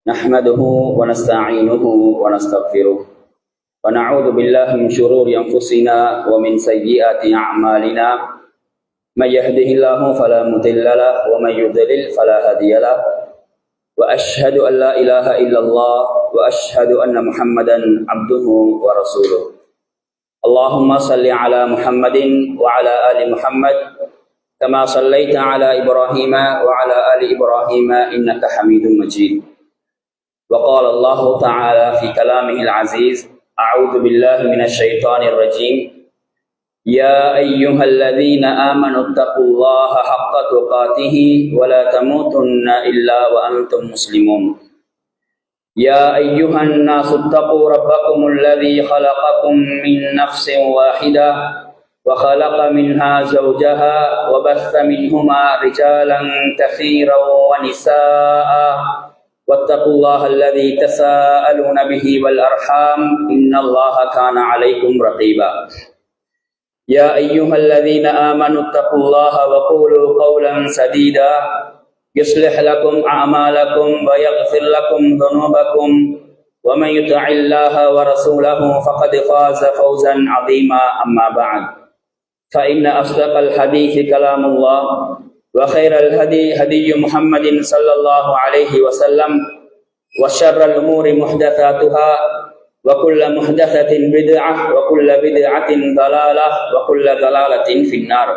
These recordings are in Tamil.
نحمده ونستعينه ونستغفره ونعوذ بالله من شرور أنفسنا ومن سيئات أعمالنا من يهده الله فلا مضل له ومن يضلل فلا هادي له وأشهد أن لا إله إلا الله وأشهد أن محمدا عبده ورسوله اللهم صل على محمد وعلى آل محمد كما صليت على إبراهيم وعلى آل إبراهيم إنك حميد مجيد وقال الله تعالى في كلامه العزيز أعوذ بالله من الشيطان الرجيم يا أيها الذين آمنوا اتقوا الله حق تقاته ولا تموتن إلا وأنتم مسلمون يا أيها الناس اتقوا ربكم الذي خلقكم من نفس واحدة وخلق منها زوجها وبث منهما رجالا كثيرا ونساء واتقوا الله الذي تساءلون به والأرحام إن الله كان عليكم رقيبا يا أيها الذين آمنوا اتقوا الله وقولوا قولا سديدا يصلح لكم أعمالكم ويغفر لكم ذنوبكم ومن يطع الله ورسوله فقد فاز فوزا عظيما أما بعد فإن أصدق الحديث كلام الله وخير الهدي هدي محمد صلى الله عليه وسلم وشر الأمور محدثاتها وكل محدثة بدعة وكل بدعة ضلالة وكل ضلالة في النار.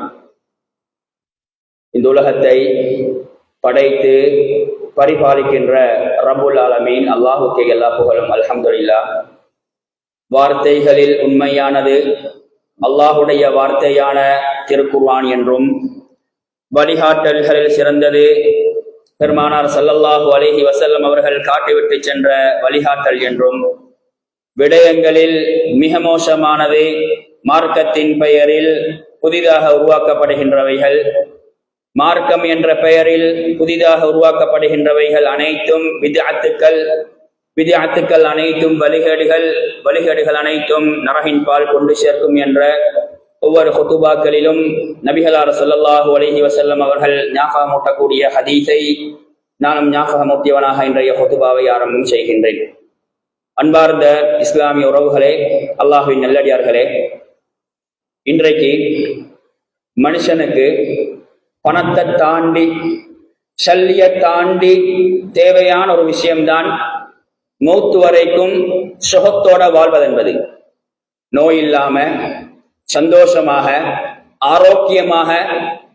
இந்த உலகத்தை படைத்து பரிபாலிக்கின்ற ரப்புல் ஆலமீன் அல்லாஹுக்கே எல்லா புகழும் அல்ஹம்துலில்லாஹ். வார்த்தைகளில் உண்மையானது அல்லாஹுடைய வார்த்தையான திருக்குர்ஆன் என்றும், வழிகாட்டல்களில் சிறந்தது பெருமானார் ஸல்லல்லாஹு அலைஹி வஸல்லம் அவர்கள் காட்டிவிட்டு சென்ற வழிகாட்டல் என்றும், விடயங்களில் மிக மோசமானது மார்க்கத்தின் பெயரில் புதிதாக உருவாக்கப்படுகின்றவைகள், மார்க்கம் என்ற பெயரில் புதிதாக உருவாக்கப்படுகின்றவைகள் அனைத்தும் வித்அத்துக்கள் அனைத்தும் வழிகேடுகள் அனைத்தும் நரகின் பால் கொண்டு சேர்க்கும் என்ற ஒவ்வொரு ஹுதுபாக்களிலும் நபிகளார் ஸல்லல்லாஹு அலைஹி வஸல்லம் அவர்கள் ஞாபகமூட்டக்கூடிய ஹதீஸை நானும் ஞாபகமூட்டியவனாக இன்றைய ஹுதுபாவை ஆரம்பம் செய்கின்றேன். அன்பார்ந்த இஸ்லாமிய உறவுகளே, அல்லாஹ்வின் நல்லடியார்களே, இன்றைக்கு மனுஷனுக்கு பணத்தை தாண்டி சல்லிய தாண்டி தேவையான ஒரு விஷயம்தான் மௌத்து வரைக்கும் சுகத்தோட வாழ்வதென்பது. நோய் இல்லாம சந்தோஷமாக ஆரோக்கியமாக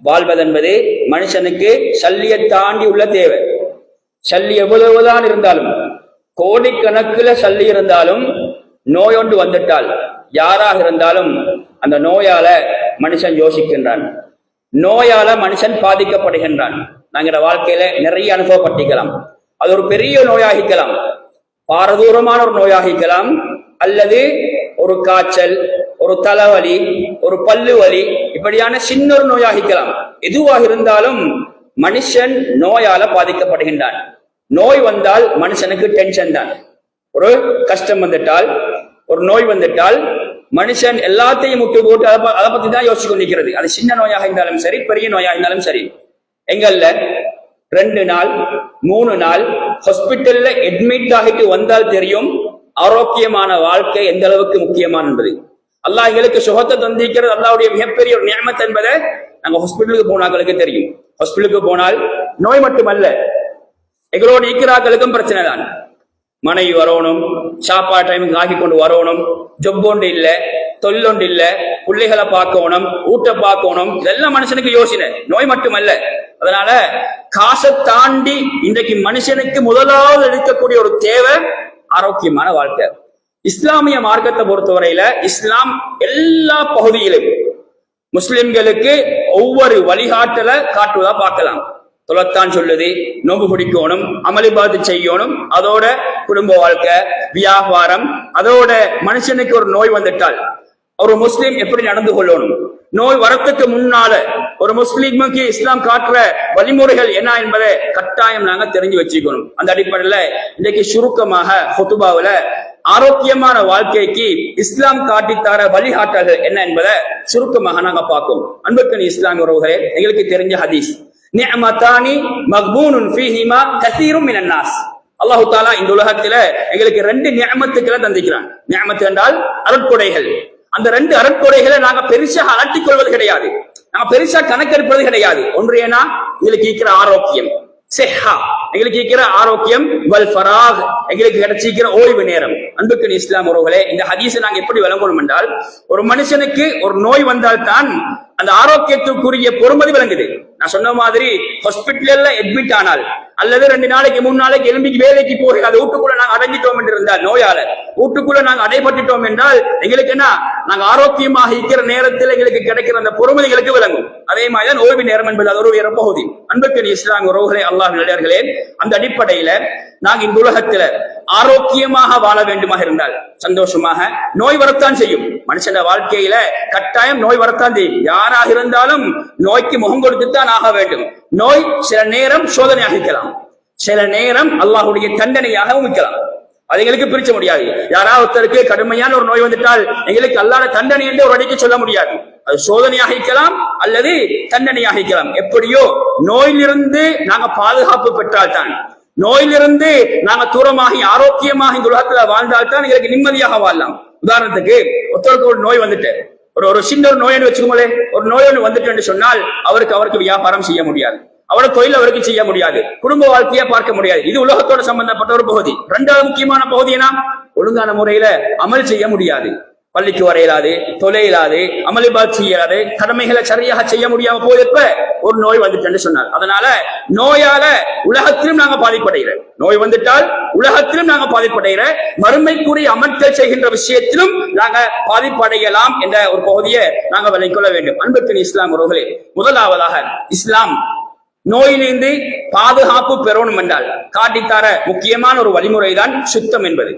வாழ்வதென்பது மனுஷனுக்கு சல்லிய தாண்டி உள்ள தேவை. சல்லி எவ்வளவுதான் இருந்தாலும், கோடிக்கணக்கில் சல்லி இருந்தாலும், நோயொன்று வந்துட்டால் யாராக இருந்தாலும் அந்த நோயால மனுஷன் யோசிக்கின்றான், நோயால மனுஷன் பாதிக்கப்படுகின்றான். நாங்கிற வாழ்க்கையில நிறைய அனுபவப்பட்டிக்கலாம். அது ஒரு பெரிய நோயாகிக்கலாம், பாரதூரமான ஒரு நோயாகிக்கலாம், அல்லது ஒரு காய்ச்சல், ஒரு தலைவலி, ஒரு பல்லு வலி, இப்படியான சின்ன ஒரு நோயாகிக்கலாம். எதுவாக இருந்தாலும் மனுஷன் நோயால பாதிக்கப்படுகின்றான். நோய் வந்தால் மனுஷனுக்கு டென்ஷன் தான். ஒரு கஷ்டம் வந்துட்டால், ஒரு நோய் வந்துட்டால் மனுஷன் எல்லாத்தையும் முட்டு போட்டு அதை பத்தி தான் யோசிச்சு கொண்டிருக்கிறது. அது சின்ன நோயாக இருந்தாலும் சரி, பெரிய நோயாக இருந்தாலும் சரி. எங்கள்ல 2 நாள் 3 நாள் ஹாஸ்பிட்டல்ல அட்மிட் ஆகிட்டு வந்தால் தெரியும் ஆரோக்கியமான வாழ்க்கை எந்த அளவுக்கு முக்கியமான என்பது. அல்லாஹ் எங்களுக்கு சுகத்தை தந்திருக்கிறது அல்லாஹ்வுடைய மிகப்பெரிய ஒரு நியமத் என்பதை நாங்க ஹாஸ்பிட்டலுக்கு போனாக்களுக்கு தெரியும். ஹாஸ்பிட்டலுக்கு போனால் நோய் மட்டுமல்ல, எங்களோட இருக்கிறாக்களுக்கும் பிரச்சனை தான். மனைவி வரணும், சாப்பாடு டைமுக்கு ஆகி கொண்டு வரணும், ஜொப் ஒன்று இல்ல, தொல்லொன்று இல்ல, பிள்ளைகளை பார்க்கணும், ஊட்ட பார்க்கணும், இதெல்லாம் மனுஷனுக்கு யோசனை. நோய் மட்டுமல்ல. அதனால காசை தாண்டி இன்றைக்கு மனுஷனுக்கு முதலாவது எடுக்கக்கூடிய ஒரு தேவை ஆரோக்கியமான வாழ்க்கை. இஸ்லாமிய மார்க்கத்தை பொறுத்தவரையில இஸ்லாம் எல்லா பகுதியிலும் முஸ்லிம்களுக்கு ஒவ்வொரு வழிகாட்டலை காட்டுவதா பார்க்கலாம். தொலைத்தான் சொல்லுது, நோம்பு பிடிக்கணும், அமளிபாத்து செய்யணும், அதோட குடும்ப வாழ்க்கை, வியாபாரம், அதோட மனுஷனுக்கு ஒரு நோய் வந்துட்டால் ஒரு முஸ்லீம் எப்படி நடந்து கொள்ளணும், நோய் வரத்துக்கு முன்னால ஒரு முஸ்லீமுக்கு இஸ்லாம் காட்டுற வழிமுறைகள் என்ன என்பதை கட்டாயம் நாங்க தெரிஞ்சு வச்சுக்கணும். அந்த அடிப்படையில இன்றைக்கு சுருக்கமாக ஹுதுபாவுல ஆரோக்கியமான வாழ்க்கைக்கு இஸ்லாம் காட்டித்தர வழிகாட்டல்கள் என்ன என்பதை சுருக்கமாக நாங்க பார்ப்போம். அன்புக்கணி இஸ்லாமிய உறவுகளே, எங்களுக்கு தெரிஞ்ச ஹதீஸ், நிஅமதானி மக்பூனுன் ஃபீஹிமா கஸீரும் மினன் நாஸ். அல்லாஹு தாலா இந்த உலகத்துல எங்களுக்கு 2 நியமத்துக்களை தந்திக்கிறான். நியமத்து என்றால் அருட்கொடைகள். அந்த 2 அருட்கொடைகளை நாங்க பெருசா அலட்டிக் கொள்வது கிடையாது, நாங்க பெருசா கணக்கெடுப்பது கிடையாது. ஒன்று ஏன்னா எங்களுக்கு இருக்கிற ஆரோக்கியம், செஹா எங்களுக்கு இருக்கிற ஆரோக்கியம், வல் ஃபராக் எங்களுக்கு கிடைச்சிருக்கிற ஓய்வு நேரம். அன்புக்கு இஸ்லாம் உறவுகளே, இந்த ஹதீஸை நாங்க எப்படி விளங்கணும் என்றால், ஒரு மனுஷனுக்கு ஒரு நோய் வந்தால்தான் அந்த ஆரோக்கியத்துக்குரிய பொறுமதி விளங்குது. நான் சொன்ன மாதிரி ஹாஸ்பிட்டல்ல அட்மிட் ஆனால் அல்லது 2 நாளைக்கு 3 நாளைக்கு எலும்பிக்கு வேலைக்கு போய் அதை வீட்டுக்குள்ள நாங்க அடைஞ்சிட்டோம் என்று இருந்தால், நோயாளர் வீட்டுக்குள்ள நாங்க அடைபட்டுட்டோம் என்றால் எங்களுக்கு என்ன, நாங்க ஆரோக்கியமாக இருக்கிற நேரத்தில் எங்களுக்கு கிடைக்கிற அந்த பொறுமதிகளுக்கு விளங்கும். அதே மாதிரிதான் ஓய்வு நேரம் என்பது அது ஒரு பகுதி. அன்புக்கு இஸ்லாம் உறவுகளே, அல்லாஹ் நல்லடியார்களே, அந்த அடிப்படையில நாங்க இந்த உலகத்துல ஆரோக்கியமாக வாழ வேண்டுமாக இருந்தால், சந்தோஷமாக, நோய் வரத்தான் செய்யும். மனுஷன வாழ்க்கையில கட்டாயம் நோய் வரத்தான் செய்யும். யாராக இருந்தாலும் நோய்க்கு முகம் கொடுத்துத்தான் ஆக வேண்டும். நோய் சில நேரம் சோதனையாக இருக்கலாம், சில நேரம் அல்லாஹ்வுடைய தண்டனையாக இருக்கலாம். அது எங்களுக்கு பிரிச்ச முடியாது. யாராவது ஒருத்தருக்கு கடுமையான ஒரு நோய் வந்துட்டால் எங்களுக்கு அல்லாஹ்வுடைய தண்டனை என்று ஒரு அடிக்கு சொல்ல முடியாது. அது சோதனையாக இருக்கலாம் அல்லது தண்டனையாக இருக்கலாம். எப்படியோ நோயிலிருந்து நாங்க பாதுகாப்பு பெற்றால்தான், நோயிலிருந்து நாங்க தூரமாகி ஆரோக்கியமாக இந்த உலகத்துல வாழ்ந்தால்தான் எங்களுக்கு நிம்மதியாக வாழலாம். உதாரணத்துக்கு ஒருத்தருக்கு ஒரு நோய் வந்துட்டு, ஒரு சின்ன ஒரு நோய் வச்சுக்கோங்களே, ஒரு நோய் ஒன்று வந்துட்டு சொன்னால் அவருக்கு வியாபாரம் செய்ய முடியாது, அவரோட தொழில் அவருக்கு செய்ய முடியாது, குடும்ப வாழ்க்கையை பார்க்க முடியாது. இது உலகத்தோட சம்பந்தப்பட்ட ஒரு பகுதி. 2வது முக்கியமான பகுதி என்ன, ஒழுங்கான முறையில அமல் செய்ய முடியாது, பள்ளிக்கு வரையலாது, தொலையிலாது, அமளிபாத் செய்யலாது, கடமைகளை சரியாக செய்ய முடியாம போயிருப்ப ஒரு நோய் வந்துட்டு சொன்னார். அதனால நோயால உலகத்திலும் நாங்க பாதிப்படைகிறோம். நோய் வந்துட்டால் உலகத்திலும் நாங்க பாதிப்படைகிற, மறுமைக்குரிய அமல்கள் செய்கின்ற விஷயத்திலும் நாங்க பாதிப்படையலாம் என்ற ஒரு பகுதியை நாங்க விளங்கிக் கொள்ள வேண்டும். அன்புக்கு இஸ்லாம் உறவுகளே, முதலாவதாக இஸ்லாம் நோயிலிருந்து பாதுகாப்பு பெறணும் என்றால் காட்டித்தார முக்கியமான ஒரு வழிமுறைதான் சுத்தம் என்பது.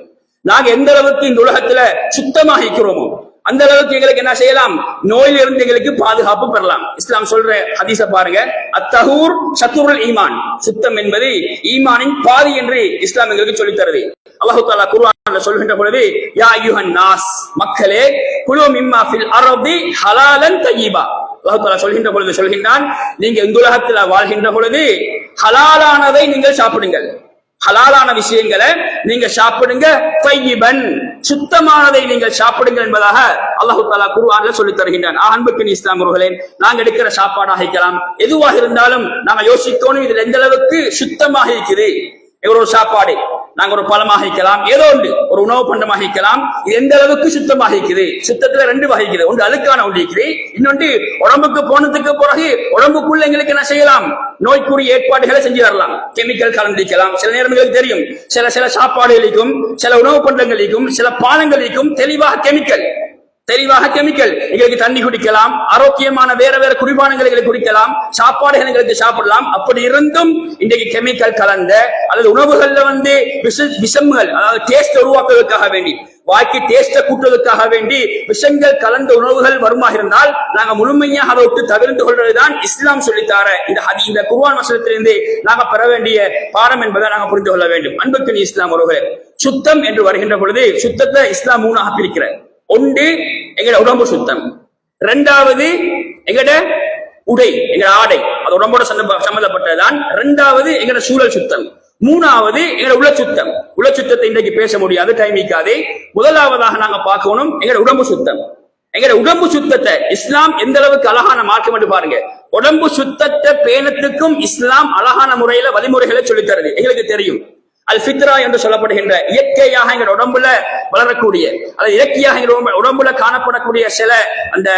நாங்க எந்த அளவுக்கு இந்த உலகத்துல சுத்தமாக இருக்கிறோமோ அந்த அளவுக்கு எங்களுக்கு என்ன செய்யலாம், நோயிலிருந்து எங்களுக்கு பாதுகாப்பு பெறலாம். இஸ்லாம் சொல்ற ஹதீஸ பாருங்க, அத்தஹூர் ஷத்ருல் ஈமான், சுத்தம் என்பது ஈமானின் பாதி என்று இஸ்லாம் எங்களுக்கு சொல்லித் தருது. அல்லாஹ் தஆலா குர்ஆன்ல சொல்கின்ற பொழுது, யா அய்யுஹன் நாஸ், மக்களே, குலு மிம்மா ஃபில் அர்தி ஹலாலன் தய்யிபா, அல்லாஹ் தஆலா சொல்கின்ற பொழுது சொல்கின்றான், நீங்க இந்த உலகத்துல வாழ்கின்ற பொழுது ஹலாலானதை நீங்கள் சாப்பிடுங்கள், ஹலாலான விஷயங்களை நீங்க சாப்பிடுங்க, தய்யிபன் சுத்தமானதை நீங்கள் சாப்பிடுங்க என்பதாக அல்லாஹ் தஆலா குர்ஆன்ல சொல்லித் தருகின்றான். அன்புக்கு இஸ்லாம் உறவுகளே, நாங்க எடுக்கிற சாப்பாடாக இருக்கலாம், எதுவாக இருந்தாலும் நாங்க யோசிக்கணும், இதுல எந்த அளவுக்கு சுத்தமாக இருக்குது. ஒரு சாப்பாடு நாங்க ஒரு பழமாக இருக்கலாம், ஏதோ ஒன்று ஒரு உணவு பண்டமாக இருக்கலாம், இது எந்த அளவுக்கு சுத்தமாக இருக்குது. சுத்தத்துல 2 வகை இருக்குது, ஒன்று அழுக்கான ஒன்று இருக்குது, இன்னொன்று உடம்புக்கு போனதுக்கு பிறகு உடம்புக்குள்ள எங்களுக்கு என்ன செய்யலாம், நோய்க்குரிய ஏற்பாடுகளை செஞ்சு வரலாம், கெமிக்கல் கலந்திருக்கலாம். சில நேரங்களுக்கு தெரியும், சில சாப்பாடுகளுக்கும் சில உணவு பண்டங்களுக்கும் சில பானங்களுக்கும் தெளிவாக கெமிக்கல் எங்களுக்கு தண்ணி குடிக்கலாம், ஆரோக்கியமான வேற குடிபானங்களை குடிக்கலாம், சாப்பாடுகள் எங்களுக்கு சாப்பிடலாம். அப்படி இருந்தும் இன்றைக்கு கெமிக்கல் கலந்த அல்லது உணவுகள்ல விஷங்கள், அதாவது டேஸ்ட் உருவாக்குவதற்காக வேண்டி, வாய்க்கு டேஸ்ட கூட்டுவதற்காக வேண்டி விஷங்கள் கலந்த உணவுகள் வருமாக இருந்தால் நாங்க முழுமையாக அதை விட்டு தவிர்த்து கொள்வதுதான் இஸ்லாம் சொல்லித்தார இந்த குர்ஆன் வசனத்திலிருந்து நாங்க பெற வேண்டிய பாடம் என்பதை நாங்க புரிந்து கொள்ள வேண்டும். அன்புக்கு இஸ்லாம் உறவுகளே, சுத்தம் என்று வருகின்ற பொழுது சுத்தத்தை இஸ்லாம் 3ஆக பிரிக்கிற. ஒன்று எங்கட உடம்பு சுத்தம், 2வது எங்கட உடை, எங்கட ஆடை, அது உடம்போட சம்பந்தப்பட்டதுதான். 2வது எங்கட சூழல் சுத்தம், 3வது எங்கட உள்ள சுத்தம். உள்ள சுத்தத்தை இன்றைக்கு பேச முடியாது, டைம் இருக்காது. முதலாவதாக நாங்க பார்க்கணும் எங்கட உடம்பு சுத்தம். எங்கட உடம்பு சுத்தத்தை இஸ்லாம் எந்த அளவுக்கு அழகான மார்க்கம் என்று பாருங்க. உடம்பு சுத்தத்தை பேணத்துக்கும் இஸ்லாம் அழகான முறையில வழிமுறைகளை சொல்லித் தருது. எங்களுக்கு தெரியும், அல் ஃபித்ரா என்று சொல்லப்படுகின்ற இயற்கையாக எங்கள் உடம்புல வளரக்கூடிய அல்லது இயற்கையாக எங்கள் உடம்புல காணப்படக்கூடிய சில அந்த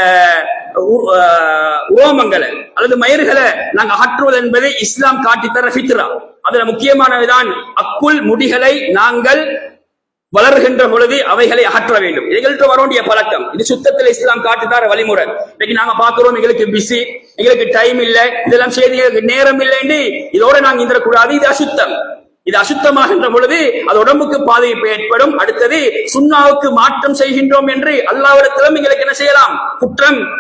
உரோமங்களை அல்லது மயிர்களை நாங்க அகற்றுவது என்பதை இஸ்லாம் காட்டித்தர ஃபித்ரா. அதுல முக்கியமானதுதான் அக்குள் முடிகளை நாங்கள் வளர்கின்ற பொழுது அவைகளை அகற்ற வேண்டும். எங்கள்கிட்ட வர வேண்டிய பழக்கம் இது சுத்தத்தில் இஸ்லாம் காட்டித்தார வழிமுறை. இன்னைக்கு நாங்க பாக்குறோம், எங்களுக்கு பிஸி, எங்களுக்கு டைம் இல்லை, இதெல்லாம் செய்தி நேரம் இல்லைன்னு இதோட நாங்க இருந்துடக்கூடாது. இது அசுத்தம். இது அசுத்தமாகின்ற பொழுது அது உடம்புக்கு பாதிப்பு ஏற்படும். அடுத்தது சுன்னாவுக்கு மாற்றம் செய்கின்றோம் என்று அல்லாஹ்விடத்திலும் எங்களுக்கு என்ன செய்யலாம்,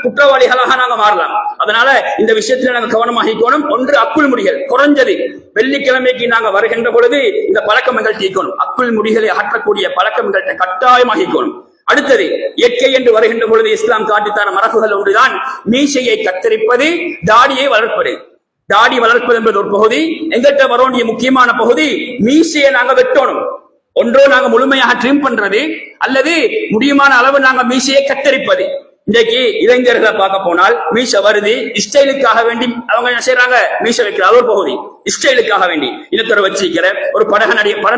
குற்றவாளிகளாக நாங்க மாறலாம். அதனால இந்த விஷயத்துல நாங்க கவனமாக இருக்கணும். ஒன்று அக்குள் முடிகள், குறைஞ்சது வெள்ளிக்கிழமைக்கு நாங்க வருகின்ற பொழுது இந்த பழக்கம் எங்கள்கிட்ட இருக்கணும். அக்குள் முடிகளை அகற்றக்கூடிய பழக்கம் எங்கள்கிட்ட கட்டாயமாக இருக்கணும். அடுத்தது இயற்கை என்று வருகின்ற பொழுது இஸ்லாம் காட்டித்தான மரபுகள் ஒன்றுதான் மீசையை கத்தரிப்பது, தாடியை வளர்ப்பது. தாடி வளர்ப்பது என்பது ஒரு பகுதி. எங்கிட்ட வர வேண்டிய முக்கியமான பகுதி மீசையை நாங்க வெட்டணும். ஒன்றோ நாங்க முழுமையாக ட்ரிம் பண்றது, அல்லது முடியுமான அளவு நாங்க மீசையை கத்தரிப்பது. இன்றைக்கு இளைஞர்களை பார்க்க போனால் மீச வருது, ஸ்டைலுக்காக வேண்டி அவங்க என்ன செய்யறாங்க, மீச வைக்கிற அது ஒரு பகுதி. ஸ்டைலுக்காக வேண்டி இன்னொருத்தர வச்சிருக்கிற, ஒரு பட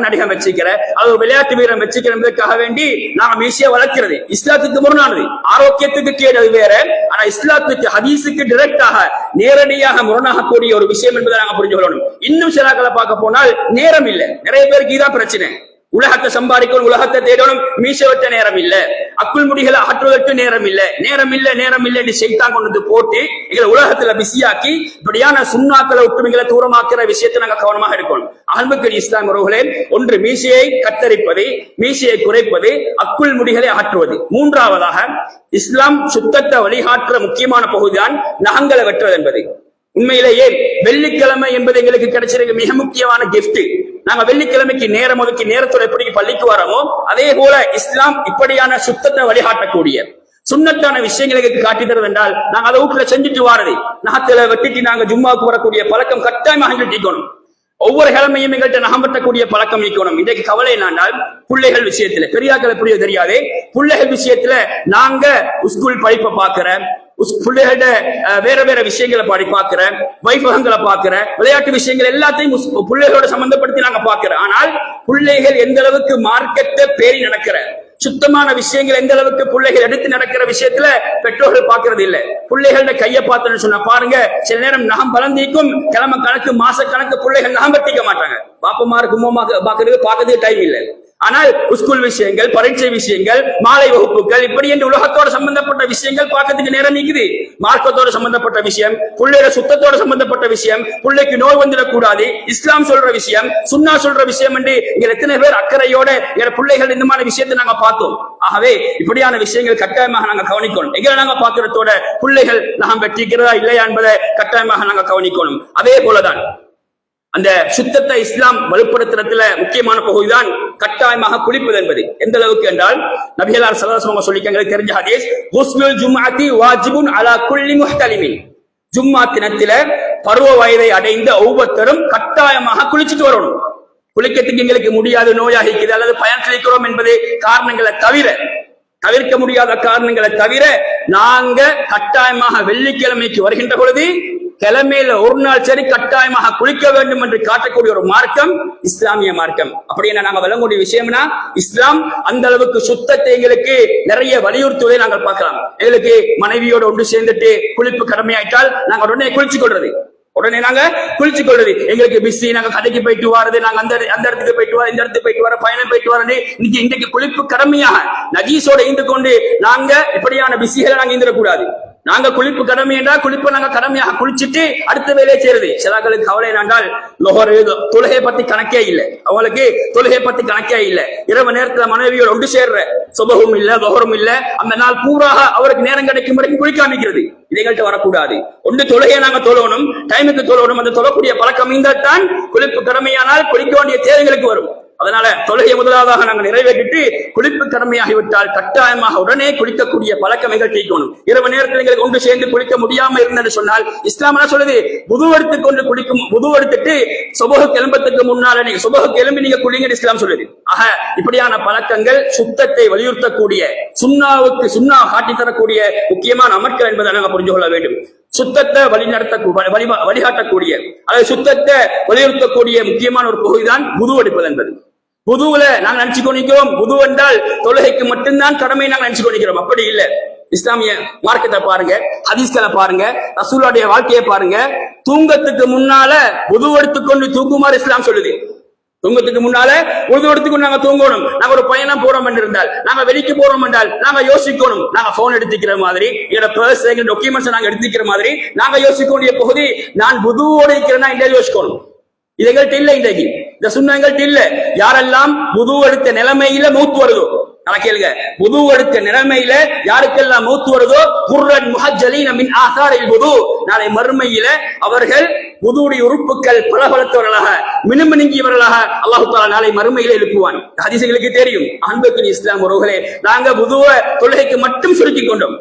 நடிகன் வச்சிருக்கிற, அது ஒரு விளையாட்டு வீரன் வச்சிருக்கிறதுக்காக வேண்டி நாங்க மீசையை வளர்க்கிறது இஸ்லாத்துக்கு முரணானது, ஆரோக்கியத்துக்கு கேடு வேற. ஆனா இஸ்லாத்துக்கு ஹதீஸுக்கு டைரக்டாக நேரடியாக முரணாக கூடிய ஒரு விஷயம் என்பதை நாங்க புரிஞ்சு கொள்ளணும். இன்னும் சிலாக்களை பார்க்க போனால் நேரம் இல்லை. நிறைய பேருக்கு இதான் பிரச்சனை. உலகத்தை சம்பாதிக்கணும், உலகத்தை தேடணும், மீச வெட்ட நேரம் இல்ல, அக்குள் முடிகளை அகற்றுவதற்கு நேரம் இல்ல, நேரம் இல்ல நேரம் இல்ல என்று செய்தான் கொண்டு போட்டு எங்களை உலகத்துல பிஸியாக்கி இப்படியான சுண்ணாக்களை ஒட்டுமைகளை தூரமாக்குற விஷயத்தை நாங்க கவனமாக இருக்கணும். அன்புக்கு இஸ்லாம் உறவுகளே, ஒன்று மீசையை கத்தரிப்பது, மீசையை குறைப்பது, அக்குள் முடிகளை அகற்றுவது. மூன்றாவதாக இஸ்லாம் சுத்தத்தை வழிகாட்டுற முக்கியமான பகுதிதான் நகங்களை வெட்டுவது என்பது. உண்மையிலேயே வெள்ளிக்கிழமை என்பது எங்களுக்கு கிடைச்சிருக்க மிக முக்கியமான கிஃப்ட். நாங்க வெள்ளிக்கிழமைக்கு நேரம் ஒதுக்கி நேரத்தோட எப்படி பள்ளிக்கு வரோமோ அதே போல இஸ்லாம் இப்படியான சுத்தத்தை வழிகாட்டக்கூடிய சுண்ணத்தான விஷயங்களுக்கு காட்டி தருவது என்றால் நாங்க அதை வீட்டுல செஞ்சுட்டு வாரது. நகத்துல வெட்டிட்டு நாங்க ஜும்மாவுக்கு வரக்கூடிய பழக்கம் கட்டாயமாக நீக்கணும். ஒவ்வொரு கிழமையும் எங்கள்கிட்ட நகம் வெட்டக்கூடிய பழக்கம் நீக்கணும். இன்றைக்கு கவலை என்னன்னா பிள்ளைகள் விஷயத்துல, பெரியாக்கள் எப்படியோ தெரியாது, பிள்ளைகள் விஷயத்துல நாங்க ஸ்கூல் படிப்பை பாக்குற, பிள்ளைகள வேற வேற விஷயங்களை பாக்குற, வைபவங்களை பாக்குற, விளையாட்டு விஷயங்கள் எல்லாத்தையும் பிள்ளைகளோட சம்பந்தப்படுத்தி நாங்க பாக்குறோம். ஆனால் பிள்ளைகள் எந்த அளவுக்கு மார்க்கத்தை பேரி நடக்கிற சுத்தமான விஷயங்கள் எந்த அளவுக்கு பிள்ளைகள் எடுத்து நடக்கிற விஷயத்துல பெற்றோர்கள் பாக்குறது இல்ல. பிள்ளைகள கைய பார்த்தோன்னு சொன்னா பாருங்க, சில நேரம் நகம் பலந்திக்கும் கிழமை கணக்கு மாச கணக்கு பிள்ளைகள் நகம் பட்டிக்க மாட்டாங்க. பாப்பமாருக்கு பாக்குறதுக்கு டைம் இல்லை. ஆனால் ஸ்கூல் விஷயங்கள், பரீட்சை விஷயங்கள், மாலை வகுப்புகள், இப்படி என்று உலகத்தோட சம்பந்தப்பட்ட விஷயங்கள் பார்க்கறதுக்கு நேரம் நீக்குது. மார்க்கத்தோட சம்பந்தப்பட்ட விஷயம், பிள்ளையோட சுத்தத்தோட சம்பந்தப்பட்ட விஷயம், பிள்ளைக்கு நோய் வந்துடக்கூடாது, இஸ்லாம் சொல்ற விஷயம், சுன்னா சொல்ற விஷயம் என்று இங்க எத்தனை பேர் அக்கறையோட பிள்ளைகள் இந்த மாதிரி விஷயத்தை நாங்க பார்த்தோம். ஆகவே இப்படியான விஷயங்கள் கட்டாயமாக நாங்க கவனிக்கணும். எங்களை நாங்க பார்க்கிறதோட பிள்ளைகள் நாம் வெற்றிக்கிறதா இல்லையா என்பதை கட்டாயமாக நாங்க கவனிக்கணும். அதே போலதான் அந்த சுத்தத்தை இஸ்லாம் வலுப்படுத்துறதுல முக்கியமான பகுதிதான் கட்டாயமாக குளிப்பது என்பது. எந்த அளவுக்கு என்றால் நபிகளார் ஸல்லல்லாஹு அலைஹி வஸல்லம் சொல்லிருக்காங்க, தெரிஞ்ச ஹதீஸ், குஸ்லுல் ஜும்ஆத்தி வாஜிபுன் அலா குல்லி முஹ்தலிமின். ஜும்மா தினத்தில பருவ வயதை அடைந்த ஒவ்வொருத்தரும் கட்டாயமாக குளிச்சுட்டு வரணும். குளிக்கிறதுக்கு எங்களுக்கு முடியாது, நோயாகிக்குது அல்லது பயன் கிடைக்கிறோம் என்பது காரணங்களை தவிர்க்க முடியாத காரணங்களை தவிர நாங்க கட்டாயமாக வெள்ளிக்கிழமைக்கு வருகின்ற பொழுது கிழமையில ஒரு நாள் சரி கட்டாயமாக குளிக்க வேண்டும் என்று காட்டக்கூடிய ஒரு மார்க்கம் இஸ்லாமிய மார்க்கம். அப்படி என்ன நாங்க விளங்கக்கூடிய விஷயம்னா, இஸ்லாம் அந்த அளவுக்கு சுத்தத்தை எங்களுக்கு நிறைய வலியுறுத்துவதை நாங்கள் பார்க்கலாம். எங்களுக்கு மனைவியோடு ஒன்று சேர்ந்துட்டு குளிப்பு கடமையாயிட்டால் நாங்க உடனே குளிச்சு கொள்றது, எங்களுக்கு பிஸி, நாங்க கடைக்கு போயிட்டு வாரது, நாங்க அந்த இடத்துக்கு போயிட்டு வர, இந்த இடத்துக்கு போயிட்டு வர, பயணம் போயிட்டு வரது, இன்னைக்கு குளிப்பு கடமையாக நஜீஸோட இருந்து கொண்டு நாங்க இப்படியான பிஸிகளை நாங்க இருந்துடக்கூடாது. நாங்க குளிப்பு கடமை என்றால் குளிப்பு நாங்க கடமையாக குளிச்சுட்டு அடுத்த வேலையை செய்யறது. சிலர்களுக்கு கவலை என்றால் தொழுகை பத்தி கணக்கே இல்லை, அவங்களுக்கு தொழுகை பத்தி கணக்கே இல்லை. இரவு நேரத்துல மனைவியோட ஒன்று சேர்ற சுபகும் இல்ல, தொகரும் இல்ல, அந்த நாள் பூராக அவருக்கு நேரம் கிடைக்கும் வரைக்கும் குளிக்காமிக்கிறது. இதைகள்ட்ட வரக்கூடாது. ஒன்று தொழுகையை நாங்க தொழணும், டைமுக்கு தொழணும். அந்த தொழக்கூடிய பழக்கம் இருந்தால் தான் குளிப்பு கடமையானால் குளிக்க வேண்டிய தேவைகளுக்கு வரும். அதனால தொழுகை முதலாவதாக நாங்கள் நிறைவேற்றிட்டு குளிப்பு கடமையாகிவிட்டால் கட்டாயமாக உடனே குளிக்கக்கூடிய பழக்கம் எங்கள்கணும். இரவு நேரத்தில் எங்களுக்கு ஒன்று சேர்ந்து குளிக்க முடியாம இருந்தது சொன்னால் இஸ்லாம் என்ன சொல்லுது, புது எடுத்துக் கொண்டு குளிக்கும், புது எடுத்துட்டு சுபஹ் கிளம்பத்துக்கு முன்னால நீங்க சுபஹ் கிளம்பி நீங்க குளிங்க இஸ்லாம் சொல்லுது. ஆக இப்படியான பழக்கங்கள் சுத்தத்தை வலியுறுத்தக்கூடிய, சுன்னா காட்டி தரக்கூடிய முக்கியமான அமர்க்கள் என்பதை நாங்கள் புரிந்து கொள்ள வேண்டும். சுத்தத்தை வழிகாட்டக்கூடிய அல்லது சுத்தத்தை வலியுறுத்தக்கூடிய முக்கியமான ஒரு பகுதிதான் புது எடுப்பது என்பது. புதுவுல நாங்க நினைச்சு கொண்டிருக்கிறோம், புது என்றால் தொழுகைக்கு மட்டும்தான் கடமை நாங்க நினைச்சு கொண்டிருக்கிறோம். அப்படி இல்லை. இஸ்லாமிய மார்க்கத்தை பாருங்க, ஹதீஸ்களை பாருங்க, ரசூலுடைய வாழ்க்கையை பாருங்க. தூங்கத்துக்கு முன்னால புது எடுத்துக்கொண்டு தூங்குமாறு இஸ்லாம் சொல்லுது. தூங்கத்துக்கு முன்னால உது எடுத்துக்கொண்டு நாங்க தூங்கணும். நாங்க ஒரு பயணம் போறோம் என்று இருந்தால், நாங்க வெளிக்கு போறோம் என்றால் நாங்க யோசிக்கணும். நாங்க போன் எடுத்துக்கிற மாதிரி, எங்களோட பர்ஸ், எங்க டாக்குமெண்ட்ஸ் நாங்க எடுத்துக்கிற மாதிரி நாங்க யோசிக்கக்கூடிய பகுதி, நான் புதுவோடு இருக்கிறேன்னா இல்லையா யோசிக்கணும். இது எங்கள்கிட்ட இல்லை. இன்றைக்கு இந்த சுண்ண எங்கள்கிட்ட இல்ல. யாரெல்லாம் புது எடுத்த நிலைமையில மூத்து வருதோ, நான் கேளுங்க, புது எடுத்த நிலைமையில யாருக்கெல்லாம் மூத்து வருதோ, குர்ரன் முஹஜ்ஜலீன மின் ஆசாரில் புது, நாளை மறுமையில அவர்கள் புதுவுடைய உறுப்புகள் பலபலத்தவர்களாக மினுமினுங்கியவர்களாக அல்லாஹ் தஆலா நாளை மறுமையில எழுப்புவான். ஹதீஸ்களுக்கு தெரியும். அன்புக்கு இஸ்லாம் உறவுகளே, நாங்க புதுவ தொழுகைக்கு மட்டும் சுருக்கி கொண்டோம்.